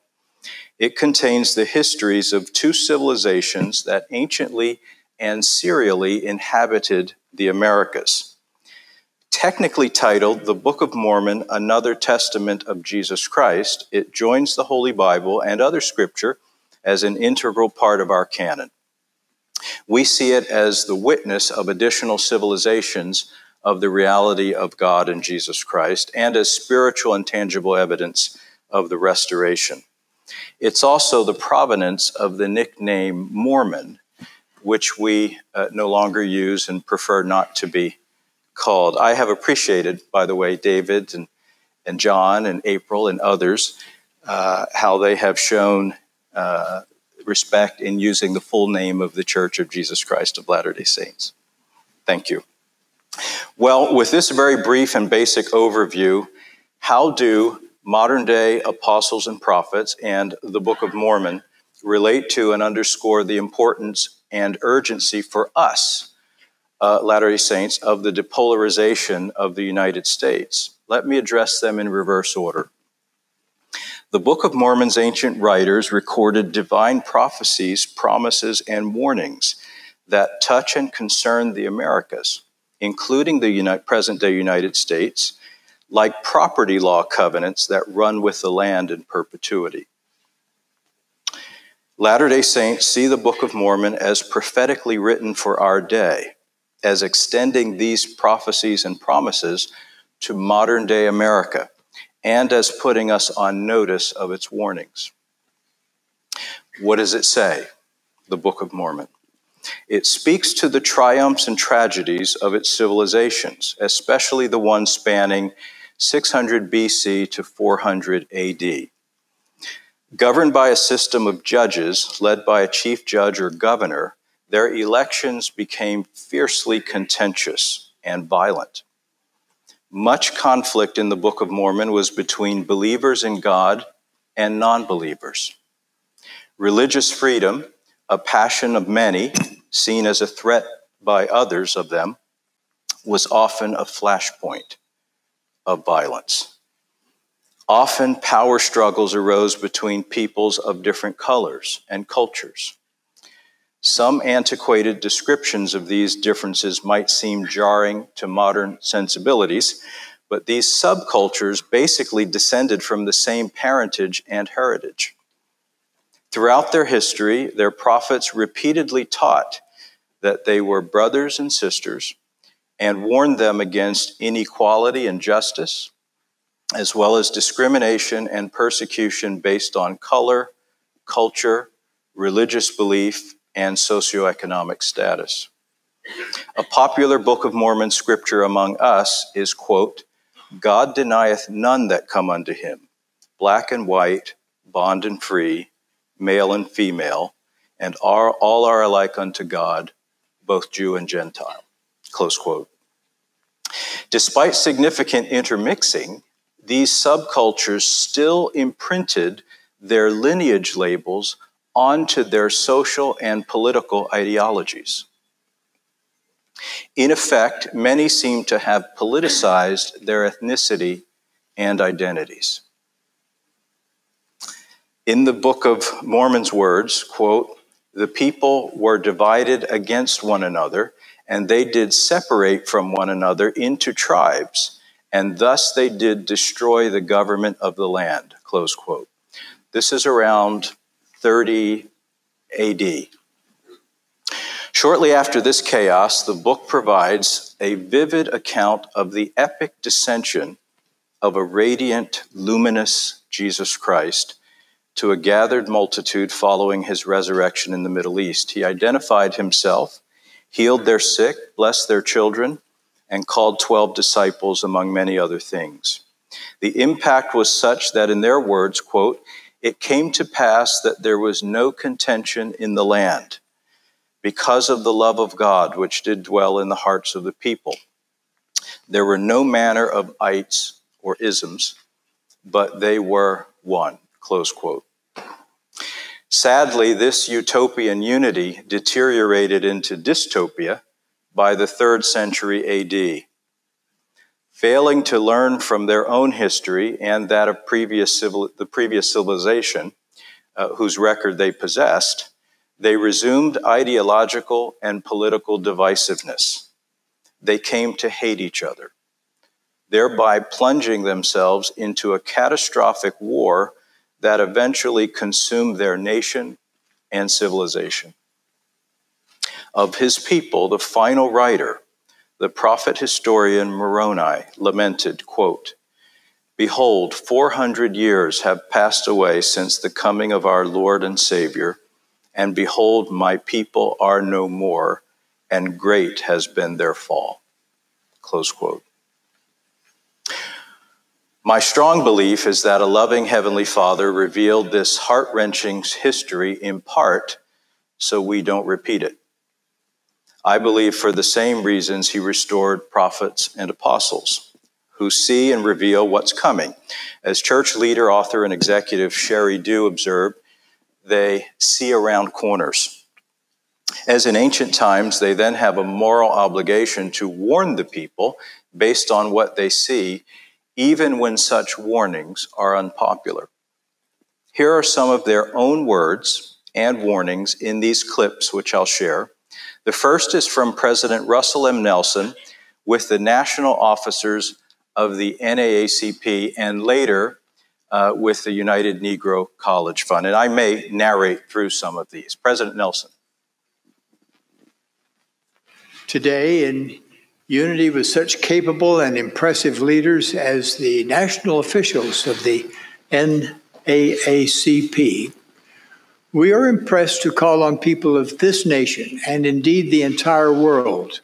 S11: It contains the histories of two civilizations that anciently and serially inhabited the Americas. Technically titled The Book of Mormon, Another Testament of Jesus Christ, it joins the Holy Bible and other scripture as an integral part of our canon. We see it as the witness of additional civilizations of the reality of God and Jesus Christ, and as spiritual and tangible evidence of the restoration. It's also the provenance of the nickname Mormon, which we no longer use and prefer not to be called. I have appreciated, by the way, David and John and April and others, how they have shown respect in using the full name of the Church of Jesus Christ of Latter-day Saints. Thank you. Well, with this very brief and basic overview, how do modern-day apostles and prophets and the Book of Mormon relate to and underscore the importance and urgency for us, Latter-day Saints, of the depolarization of the United States? Let me address them in reverse order. The Book of Mormon's ancient writers recorded divine prophecies, promises, and warnings that touch and concern the Americas, including the present-day United States, like property law covenants that run with the land in perpetuity. Latter-day Saints see the Book of Mormon as prophetically written for our day, as extending these prophecies and promises to modern-day America, and as putting us on notice of its warnings. What does it say, the Book of Mormon? It speaks to the triumphs and tragedies of its civilizations, especially the one spanning 600 BC to 400 AD. Governed by a system of judges led by a chief judge or governor, their elections became fiercely contentious and violent. Much conflict in the Book of Mormon was between believers in God and non-believers. Religious freedom, a passion of many, seen as a threat by others of them, was often a flashpoint of violence. Often power struggles arose between peoples of different colors and cultures. Some antiquated descriptions of these differences might seem jarring to modern sensibilities, but these subcultures basically descended from the same parentage and heritage. Throughout their history, their prophets repeatedly taught that they were brothers and sisters and warned them against inequality and injustice, as well as discrimination and persecution based on color, culture, religious belief, and socioeconomic status. A popular Book of Mormon scripture among us is, quote, God denieth none that come unto him, black and white, bond and free, male and female, and all are alike unto God, both Jew and Gentile, close quote. Despite significant intermixing, these subcultures still imprinted their lineage labels onto their social and political ideologies. In effect, many seem to have politicized their ethnicity and identities. In the Book of Mormon's words, quote, "The people were divided against one another, and they did separate from one another into tribes, and thus they did destroy the government of the land," close quote. This is around 30 AD. Shortly after this chaos, the book provides a vivid account of the epic dissension of a radiant, luminous Jesus Christ to a gathered multitude following his resurrection in the Middle East. He identified himself, healed their sick, blessed their children, and called 12 disciples, among many other things. The impact was such that, in their words, quote, "It came to pass that there was no contention in the land, because of the love of God, which did dwell in the hearts of the people. There were no manner of ites or isms, but they were one," close quote. Sadly, this utopian unity deteriorated into dystopia by the 3rd century AD. Failing to learn from their own history and that of the previous civilization, whose record they possessed, they resumed ideological and political divisiveness. They came to hate each other, thereby plunging themselves into a catastrophic war that eventually consumed their nation and civilization. Of his people, the final writer, the prophet historian Moroni, lamented, quote, "Behold, 400 years have passed away since the coming of our Lord and Savior, and behold, my people are no more, and great has been their fall," close quote. My strong belief is that a loving Heavenly Father revealed this heart-wrenching history in part so we don't repeat it. I believe for the same reasons he restored prophets and apostles who see and reveal what's coming. As church leader, author, and executive Sherry Dew observed, they see around corners. As in ancient times, they then have a moral obligation to warn the people based on what they see, even when such warnings are unpopular. Here are some of their own words and warnings in these clips, which I'll share. The first is from President Russell M. Nelson with the national officers of the NAACP and later with the United Negro College Fund. And I may narrate through some of these. President Nelson.
S12: Today, in unity with such capable and impressive leaders as the national officials of the NAACP, we are impressed to call on people of this nation, and indeed the entire world,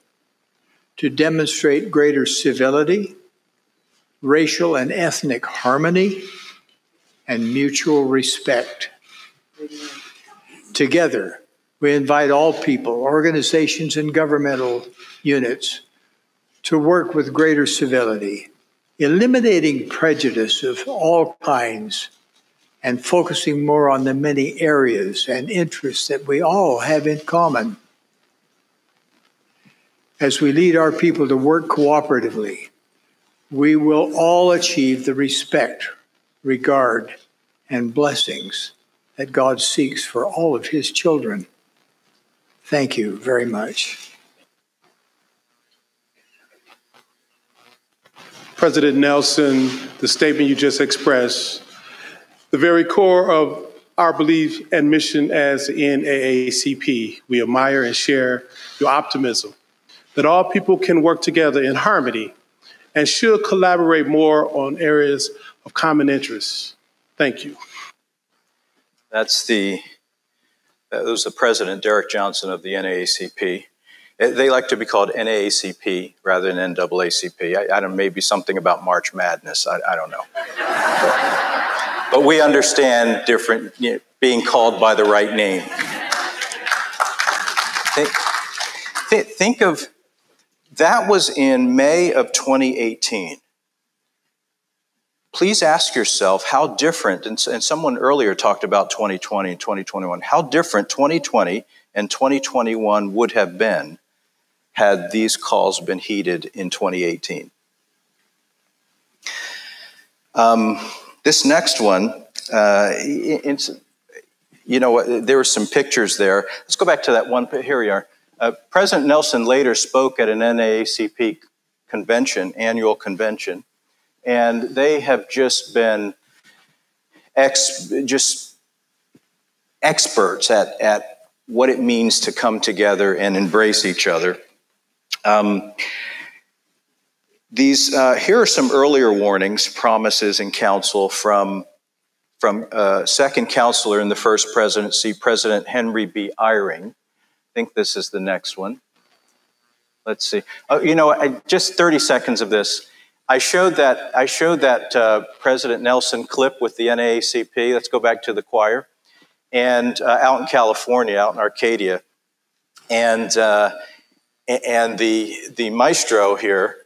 S12: to demonstrate greater civility, racial and ethnic harmony, and mutual respect. Together, we invite all people, organizations, and governmental units to work with greater civility, eliminating prejudice of all kinds, and focusing more on the many areas and interests that we all have in common. As we lead our people to work cooperatively, we will all achieve the respect, regard, and blessings that God seeks for all of his children. Thank you very much.
S13: President Nelson, the statement you just expressed, the very core of our belief and mission as the NAACP, we admire and share your optimism that all people can work together in harmony and should collaborate more on areas of common interest. Thank you.
S11: That was the president, Derek Johnson of the NAACP. They like to be called NAACP rather than NAACP. I don't know, maybe something about March Madness. I don't know. But we understand different, being called by the right name. That was in May of 2018. Please ask yourself how different, and someone earlier talked about 2020 and 2021, how different 2020 and 2021 would have been had these calls been heeded in 2018. This next one, you know, there were some pictures there. Let's go back to that one. Here we are. President Nelson later spoke at an NAACP convention, annual convention, and they have just been experts at what it means to come together and embrace each other. Here are some earlier warnings, promises, and counsel from second counselor in the first presidency, President Henry B. Eyring. I think this is the next one. Let's see. You know, just 30 seconds of this. I showed that President Nelson clip with the NAACP. Let's go back to the choir. And out in California, out in Arcadia. And the maestro here,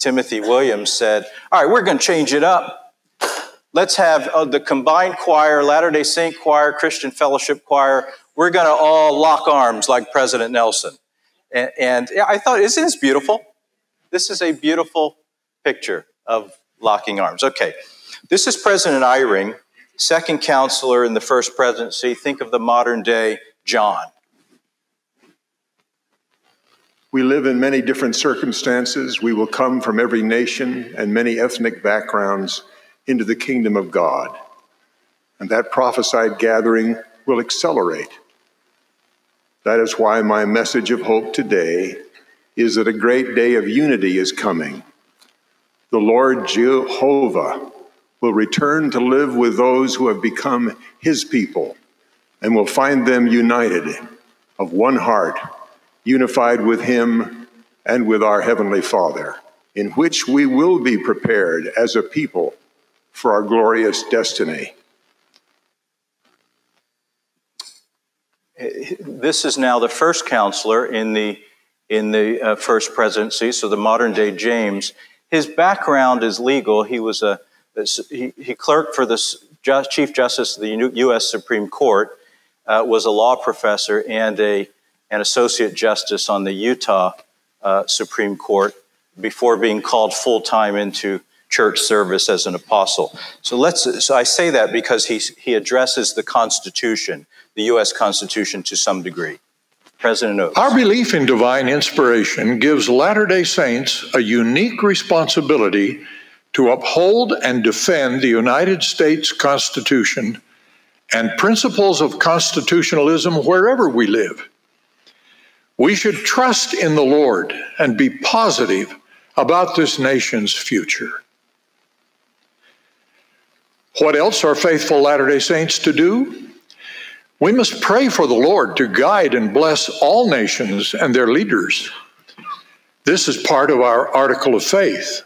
S11: Timothy Williams, said, all right, we're going to change it up. Let's have the combined choir, Latter-day Saint choir, Christian Fellowship choir. We're going to all lock arms like President Nelson. And I thought, isn't this beautiful? This is a beautiful picture of locking arms. Okay, this is President Eyring, second counselor in the first presidency. Think of the modern day John.
S14: We live in many different circumstances. We will come from every nation and many ethnic backgrounds into the kingdom of God. And that prophesied gathering will accelerate. That is why my message of hope today is that a great day of unity is coming. The Lord Jehovah will return to live with those who have become his people and will find them united of one heart, unified with him and with our Heavenly Father, in which we will be prepared as a people for our glorious destiny.
S11: This is now the first counselor in the first presidency, so the modern day James. His background is legal. He was he clerked for the Chief Justice of the U.S. Supreme Court, was a law professor and an associate justice on the Utah Supreme Court before being called full-time into church service as an apostle. So I say that because he addresses the Constitution, the U.S. Constitution, to some degree. President Oaks.
S15: Our belief in divine inspiration gives Latter-day Saints a unique responsibility to uphold and defend the United States Constitution and principles of constitutionalism wherever we live. We should trust in the Lord and be positive about this nation's future. What else are faithful Latter-day Saints to do? We must pray for the Lord to guide and bless all nations and their leaders. This is part of our article of faith.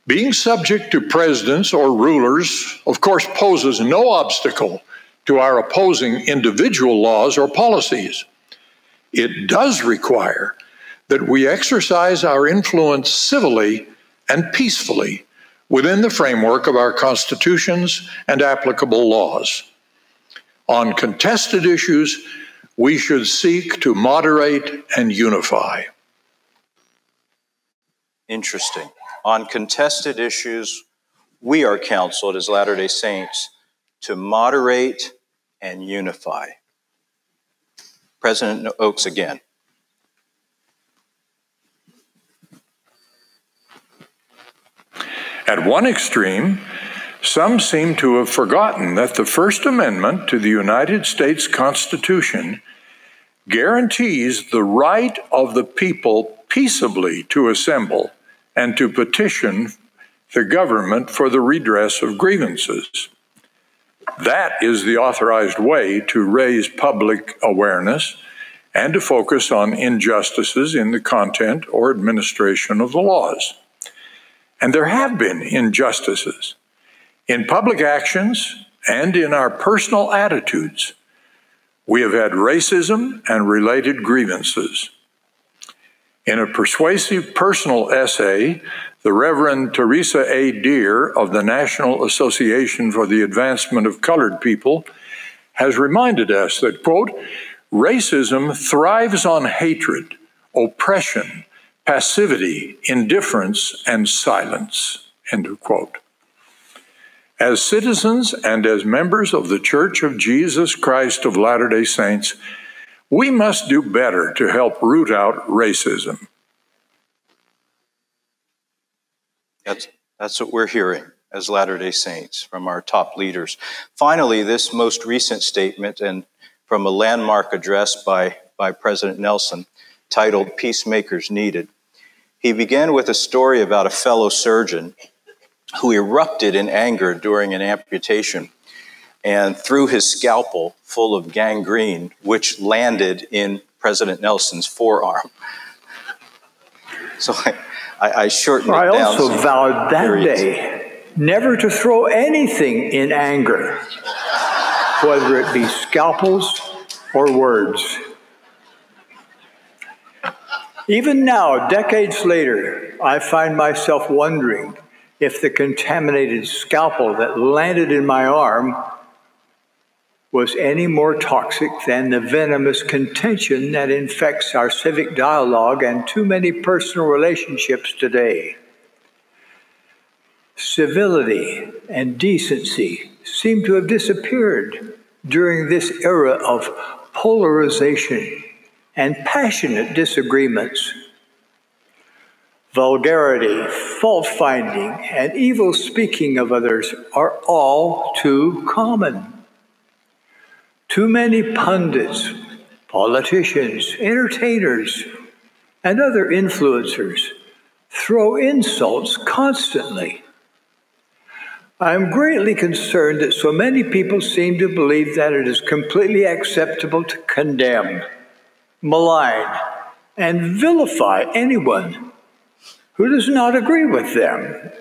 S15: Being subject to presidents or rulers, of course, poses no obstacle to our opposing individual laws or policies. It does require that we exercise our influence civilly and peacefully within the framework of our constitutions and applicable laws. On contested issues, we should seek to moderate and unify.
S11: Interesting. On contested issues, we are counseled as Latter-day Saints to moderate and unify. President Oaks again.
S15: At one extreme, some seem to have forgotten that the First Amendment to the United States Constitution guarantees the right of the people peaceably to assemble and to petition the government for the redress of grievances. That is the authorized way to raise public awareness and to focus on injustices in the content or administration of the laws. And there have been injustices in public actions and in our personal attitudes. We have had racism and related grievances. In a persuasive personal essay, the Reverend Teresa A. Deer of the National Association for the Advancement of Colored People has reminded us that, quote, racism thrives on hatred, oppression, passivity, indifference, and silence, end of quote. As citizens and as members of the Church of Jesus Christ of Latter-day Saints, we must do better to help root out racism.
S11: That's what we're hearing as Latter-day Saints from our top leaders. Finally, this most recent statement, and from a landmark address by President Nelson, titled Peacemakers Needed. He began with a story about a fellow surgeon who erupted in anger during an amputation and threw his scalpel full of gangrene, which landed in President Nelson's forearm. So I shortened it down.
S12: I also vowed that day never to throw anything in anger, whether it be scalpels or words. Even now, decades later, I find myself wondering if the contaminated scalpel that landed in my arm was any more toxic than the venomous contention that infects our civic dialogue and too many personal relationships today. Civility and decency seem to have disappeared during this era of polarization and passionate disagreements. Vulgarity, fault-finding, and evil speaking of others are all too common. Too many pundits, politicians, entertainers, and other influencers throw insults constantly. I am greatly concerned that so many people seem to believe that it is completely acceptable to condemn, malign, and vilify anyone who does not agree with them.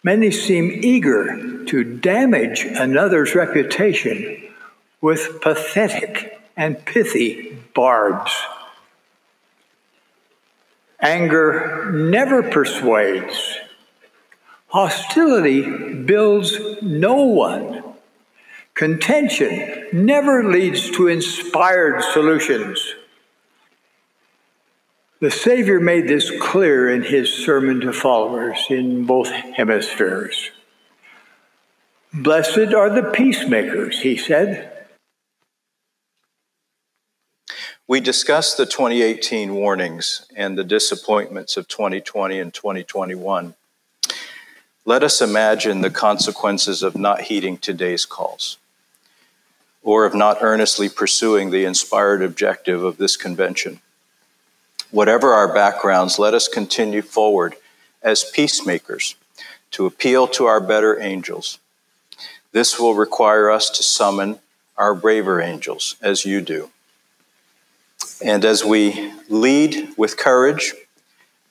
S12: Many seem eager to damage another's reputation with pathetic and pithy barbs. Anger never persuades. Hostility builds no one. Contention never leads to inspired solutions. The Savior made this clear in his sermon to followers in both hemispheres. Blessed are the peacemakers, he said.
S11: We discussed the 2018 warnings and the disappointments of 2020 and 2021. Let us imagine the consequences of not heeding today's calls, or of not earnestly pursuing the inspired objective of this convention. Whatever our backgrounds, let us continue forward as peacemakers to appeal to our better angels. This will require us to summon our braver angels, as you do. And as we lead with courage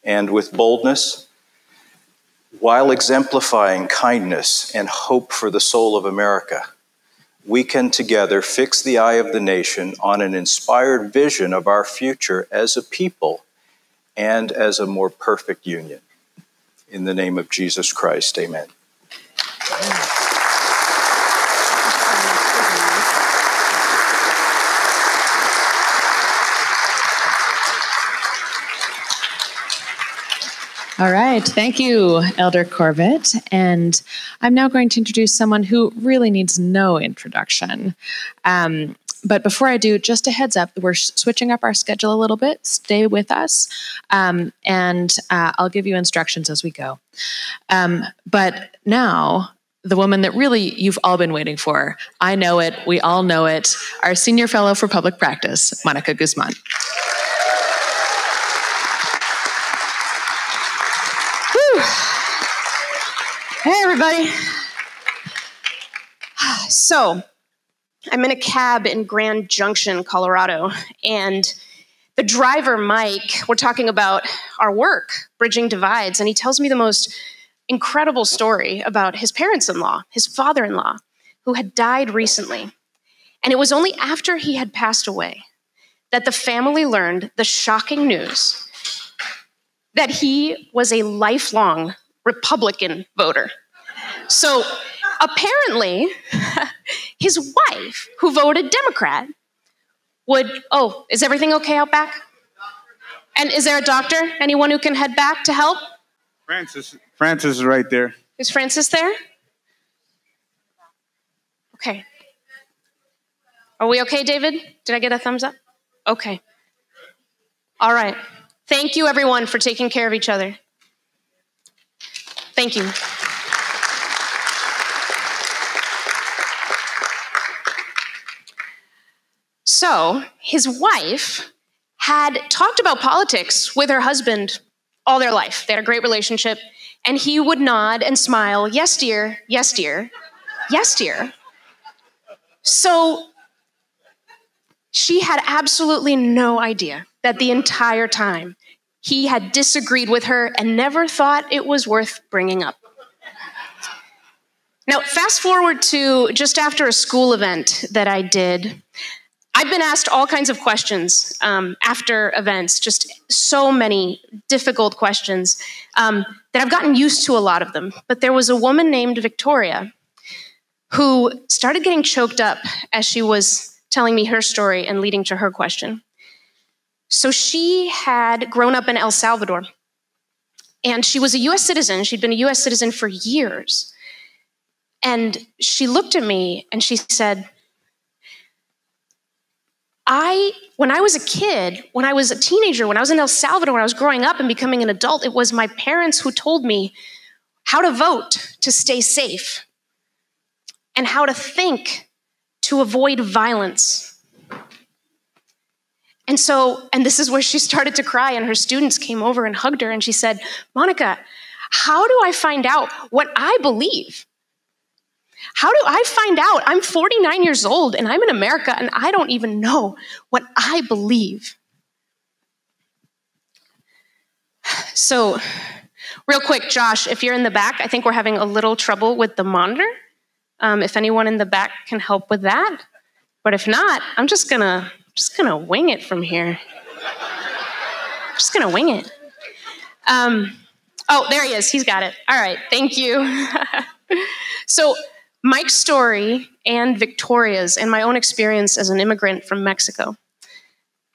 S11: and with boldness, while exemplifying kindness and hope for the soul of America, we can together fix the eye of the nation on an inspired vision of our future as a people and as a more perfect union. In the name of Jesus Christ, amen.
S4: All right. Thank you, Elder Corbitt. And I'm now going to introduce someone who really needs no introduction. But before I do, just a heads up, we're switching up our schedule a little bit. Stay with us, and I'll give you instructions as we go. But now, the woman that really you've all been waiting for, I know it, we all know it, our Senior Fellow for Public Practice, Monica Guzman.
S16: Hey, everybody. So, I'm in a cab in Grand Junction, Colorado, and the driver, Mike, we're talking about our work, bridging divides, and he tells me the most incredible story about his parents-in-law, his father-in-law, who had died recently. And it was only after he had passed away that the family learned the shocking news that he was a lifelong Republican voter. So apparently, his wife, who voted Democrat, oh, is everything okay out back? And is there a doctor? Anyone who can head back to help?
S1: Francis is right there.
S16: Is Francis there? Okay. Are we okay, David? Did I get a thumbs up? Okay. All right. Thank you, everyone, for taking care of each other. Thank you. So, his wife had talked about politics with her husband all their life. They had a great relationship, and he would nod and smile, yes, dear, yes, dear, yes, dear. So, she had absolutely no idea that the entire time he had disagreed with her and never thought it was worth bringing up. Now, fast forward to just after a school event that I did. I've been asked all kinds of questions after events, just so many difficult questions that I've gotten used to a lot of them. But there was a woman named Victoria who started getting choked up as she was telling me her story and leading to her question. So she had grown up in El Salvador, and she was a US citizen. She'd been a US citizen for years. And she looked at me and she said, when I was a kid, when I was a teenager, when I was in El Salvador, when I was growing up and becoming an adult, it was my parents who told me how to vote to stay safe and how to think to avoid violence. And this is where she started to cry, and her students came over and hugged her, and she said, Monica, how do I find out what I believe? How do I find out? I'm 49 years old, and I'm in America, and I don't even know what I believe. So, real quick, Josh, if you're in the back, I think we're having a little trouble with the monitor. If anyone in the back can help with that. But if not, I'm just gonna wing it from here. Just gonna wing it. Oh, there he is. He's got it. All right. Thank you. So Mike's story and Victoria's and my own experience as an immigrant from Mexico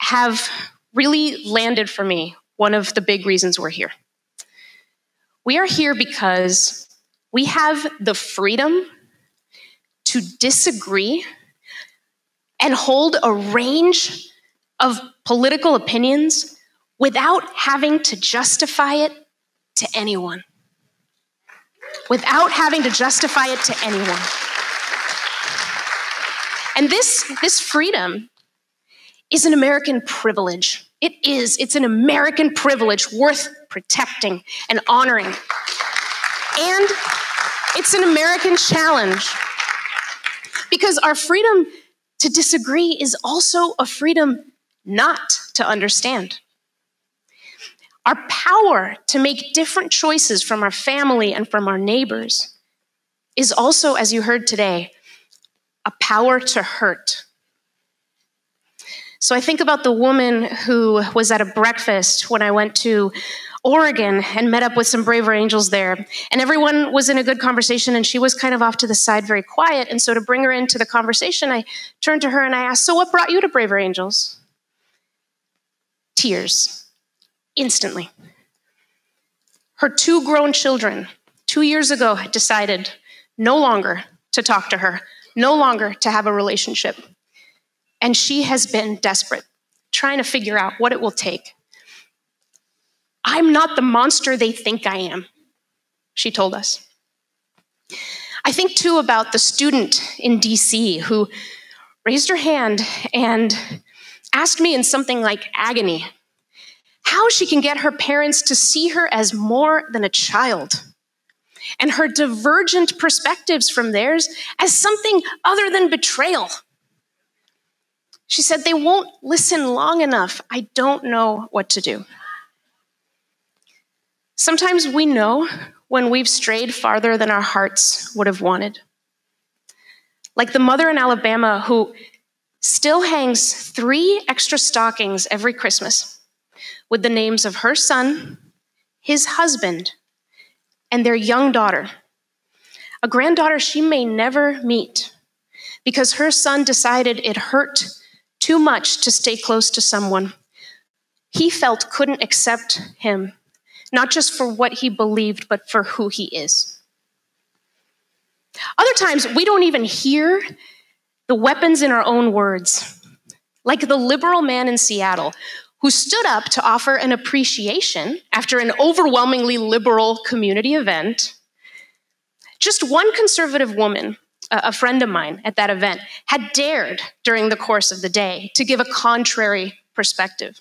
S16: have really landed for me one of the big reasons we're here. We are here because we have the freedom to disagree and hold a range of political opinions without having to justify it to anyone. Without having to justify it to anyone. And this freedom is an American privilege. It is. It's an American privilege worth protecting and honoring. And it's an American challenge because our freedom to disagree is also a freedom not to understand. Our power to make different choices from our family and from our neighbors is also, as you heard today, a power to hurt. So I think about the woman who was at a breakfast when I went to Oregon and met up with some braver angels there. And everyone was in a good conversation, and she was kind of off to the side, very quiet. And so to bring her into the conversation, I turned to her and I asked, so what brought you to Braver Angels? Tears. Instantly. Her 2 grown children, 2 years ago, had decided no longer to talk to her, no longer to have a relationship. And she has been desperate, trying to figure out what it will take. I'm not the monster they think I am, she told us. I think too about the student in DC who raised her hand and asked me in something like agony how she can get her parents to see her as more than a child and her divergent perspectives from theirs as something other than betrayal. She said, they won't listen long enough. I don't know what to do. Sometimes we know when we've strayed farther than our hearts would have wanted. Like the mother in Alabama who still hangs 3 extra stockings every Christmas with the names of her son, his husband, and their young daughter, a granddaughter she may never meet because her son decided it hurt too much to stay close to someone he felt couldn't accept him, not just for what he believed, but for who he is. Other times, we don't even hear the weapons in our own words, like the liberal man in Seattle who stood up to offer an appreciation after an overwhelmingly liberal community event. Just one conservative woman, a friend of mine at that event, had dared during the course of the day to give a contrary perspective.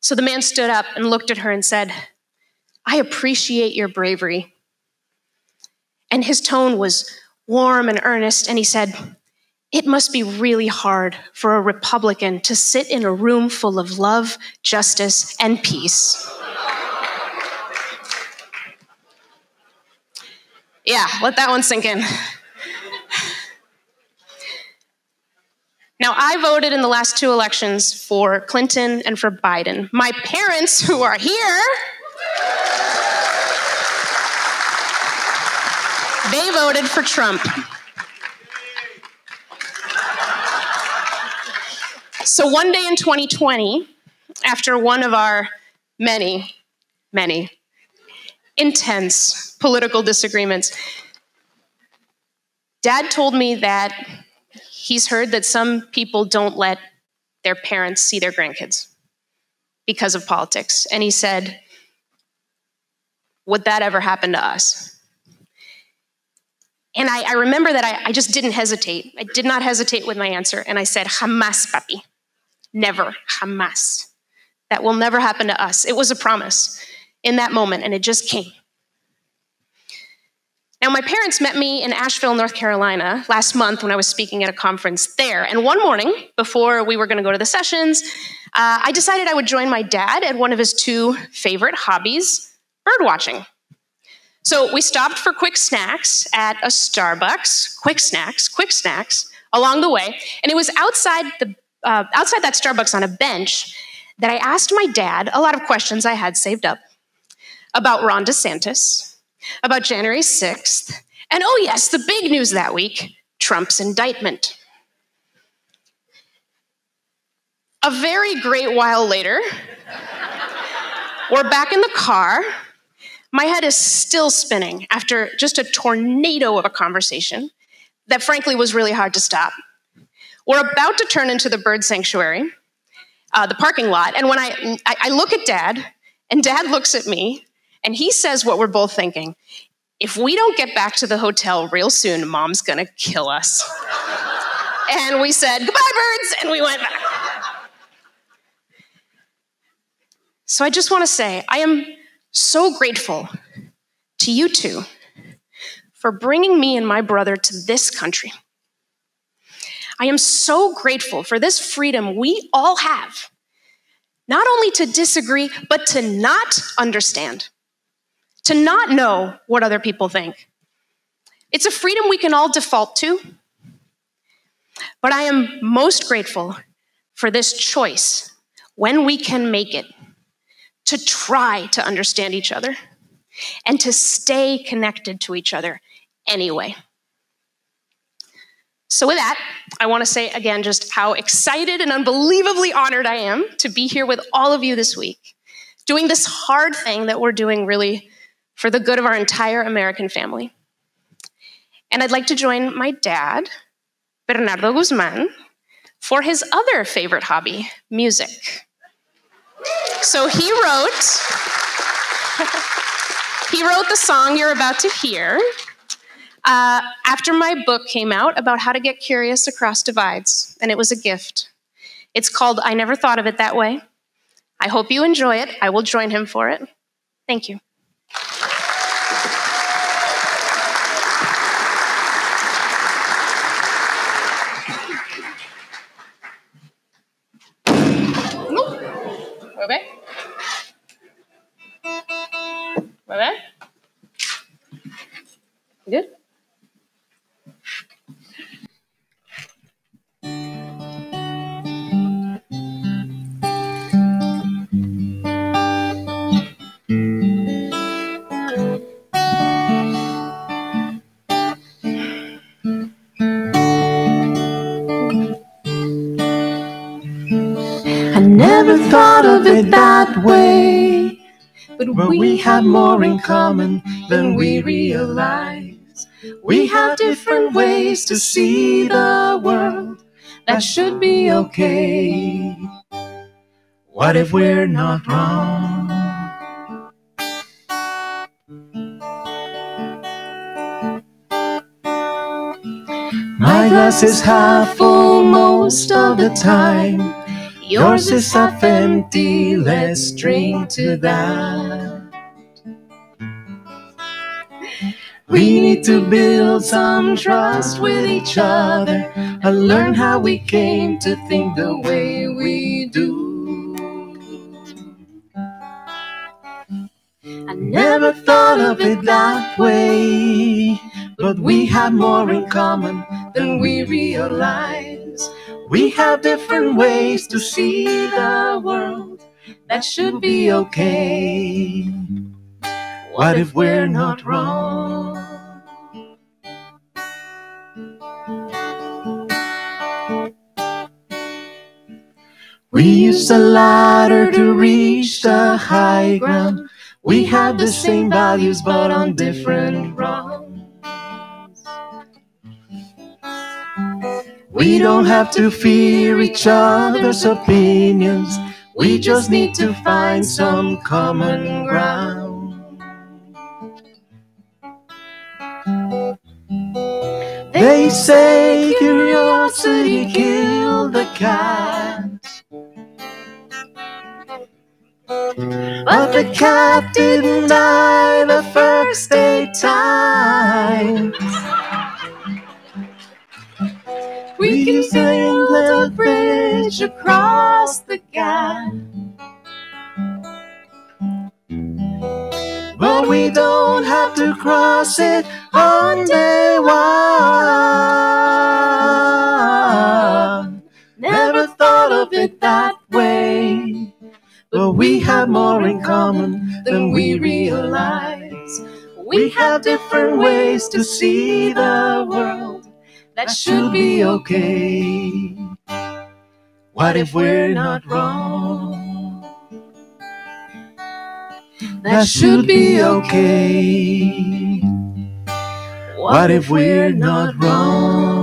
S16: So the man stood up and looked at her and said, "I appreciate your bravery." And his tone was warm and earnest, and he said, "It must be really hard for a Republican to sit in a room full of love, justice, and peace." Yeah, let that one sink in. Now, I voted in the last 2 elections for Clinton and for Biden. My parents, who are here, they voted for Trump. So one day in 2020, after one of our many, many intense political disagreements, Dad told me that he's heard that some people don't let their parents see their grandkids because of politics. And he said, "Would that ever happen to us?" And I remember that I just didn't hesitate. I did not hesitate with my answer. And I said, "Jamás, papi. Never, jamás. That will never happen to us." It was a promise in that moment, and it just came. Now, my parents met me in Asheville, North Carolina last month when I was speaking at a conference there. And one morning, before we were going to go to the sessions, I decided I would join my dad at one of his 2 favorite hobbies, bird watching. So we stopped for quick snacks at a Starbucks, quick snacks along the way. And it was outside that Starbucks on a bench that I asked my dad a lot of questions I had saved up about Ron DeSantis, about January 6th, and oh yes, the big news that week, Trump's indictment. A very great while later, we're back in the car. My head is still spinning after just a tornado of a conversation that frankly was really hard to stop. We're about to turn into the bird sanctuary, the parking lot, and when I look at Dad, and Dad looks at me, and he says what we're both thinking: "If we don't get back to the hotel real soon, Mom's gonna kill us." And we said, "Goodbye, birds," and we went back. So I just want to say, I am so grateful to you 2 for bringing me and my brother to this country. I am so grateful for this freedom we all have, not only to disagree, but to not understand, to not know what other people think. It's a freedom we can all default to, but I am most grateful for this choice, when we can make it, to try to understand each other and to stay connected to each other anyway. So with that, I want to say again just how excited and unbelievably honored I am to be here with all of you this week, doing this hard thing that we're doing really for the good of our entire American family. And I'd like to join my dad, Bernardo Guzman, for his other favorite hobby, music. So he wrote the song you're about to hear after my book came out about how to get curious across divides, and it was a gift. It's called I Never Thought of It That Way. I hope you enjoy it. I will join him for it. Thank you. Mueve. Mueve. Good.
S17: never thought of it that way, but we have more in common than we realize. We have different ways to see the world. That should be okay. What if we're not wrong? My glass is half full most of the time. Yours is half empty, let's drink to that. We need to build some trust with each other and learn how we came to think the way we do. I never thought of it that way, but we have more in common than we realize. We have different ways to see the world. That should be okay. What if we're not wrong? We use a ladder to reach the high ground. We have the same values but on different rungs. We don't have to fear each other's opinions. We just need to find some common ground. They say curiosity killed the cat, but the cat didn't die the first 8 times. We can sail the bridge across the gap, but we don't have to cross it on day one. Never thought of it that way, but we have more in common than we realize. We have different ways to see the world. That should be okay. What if we're not wrong? That should be okay. What if we're not wrong?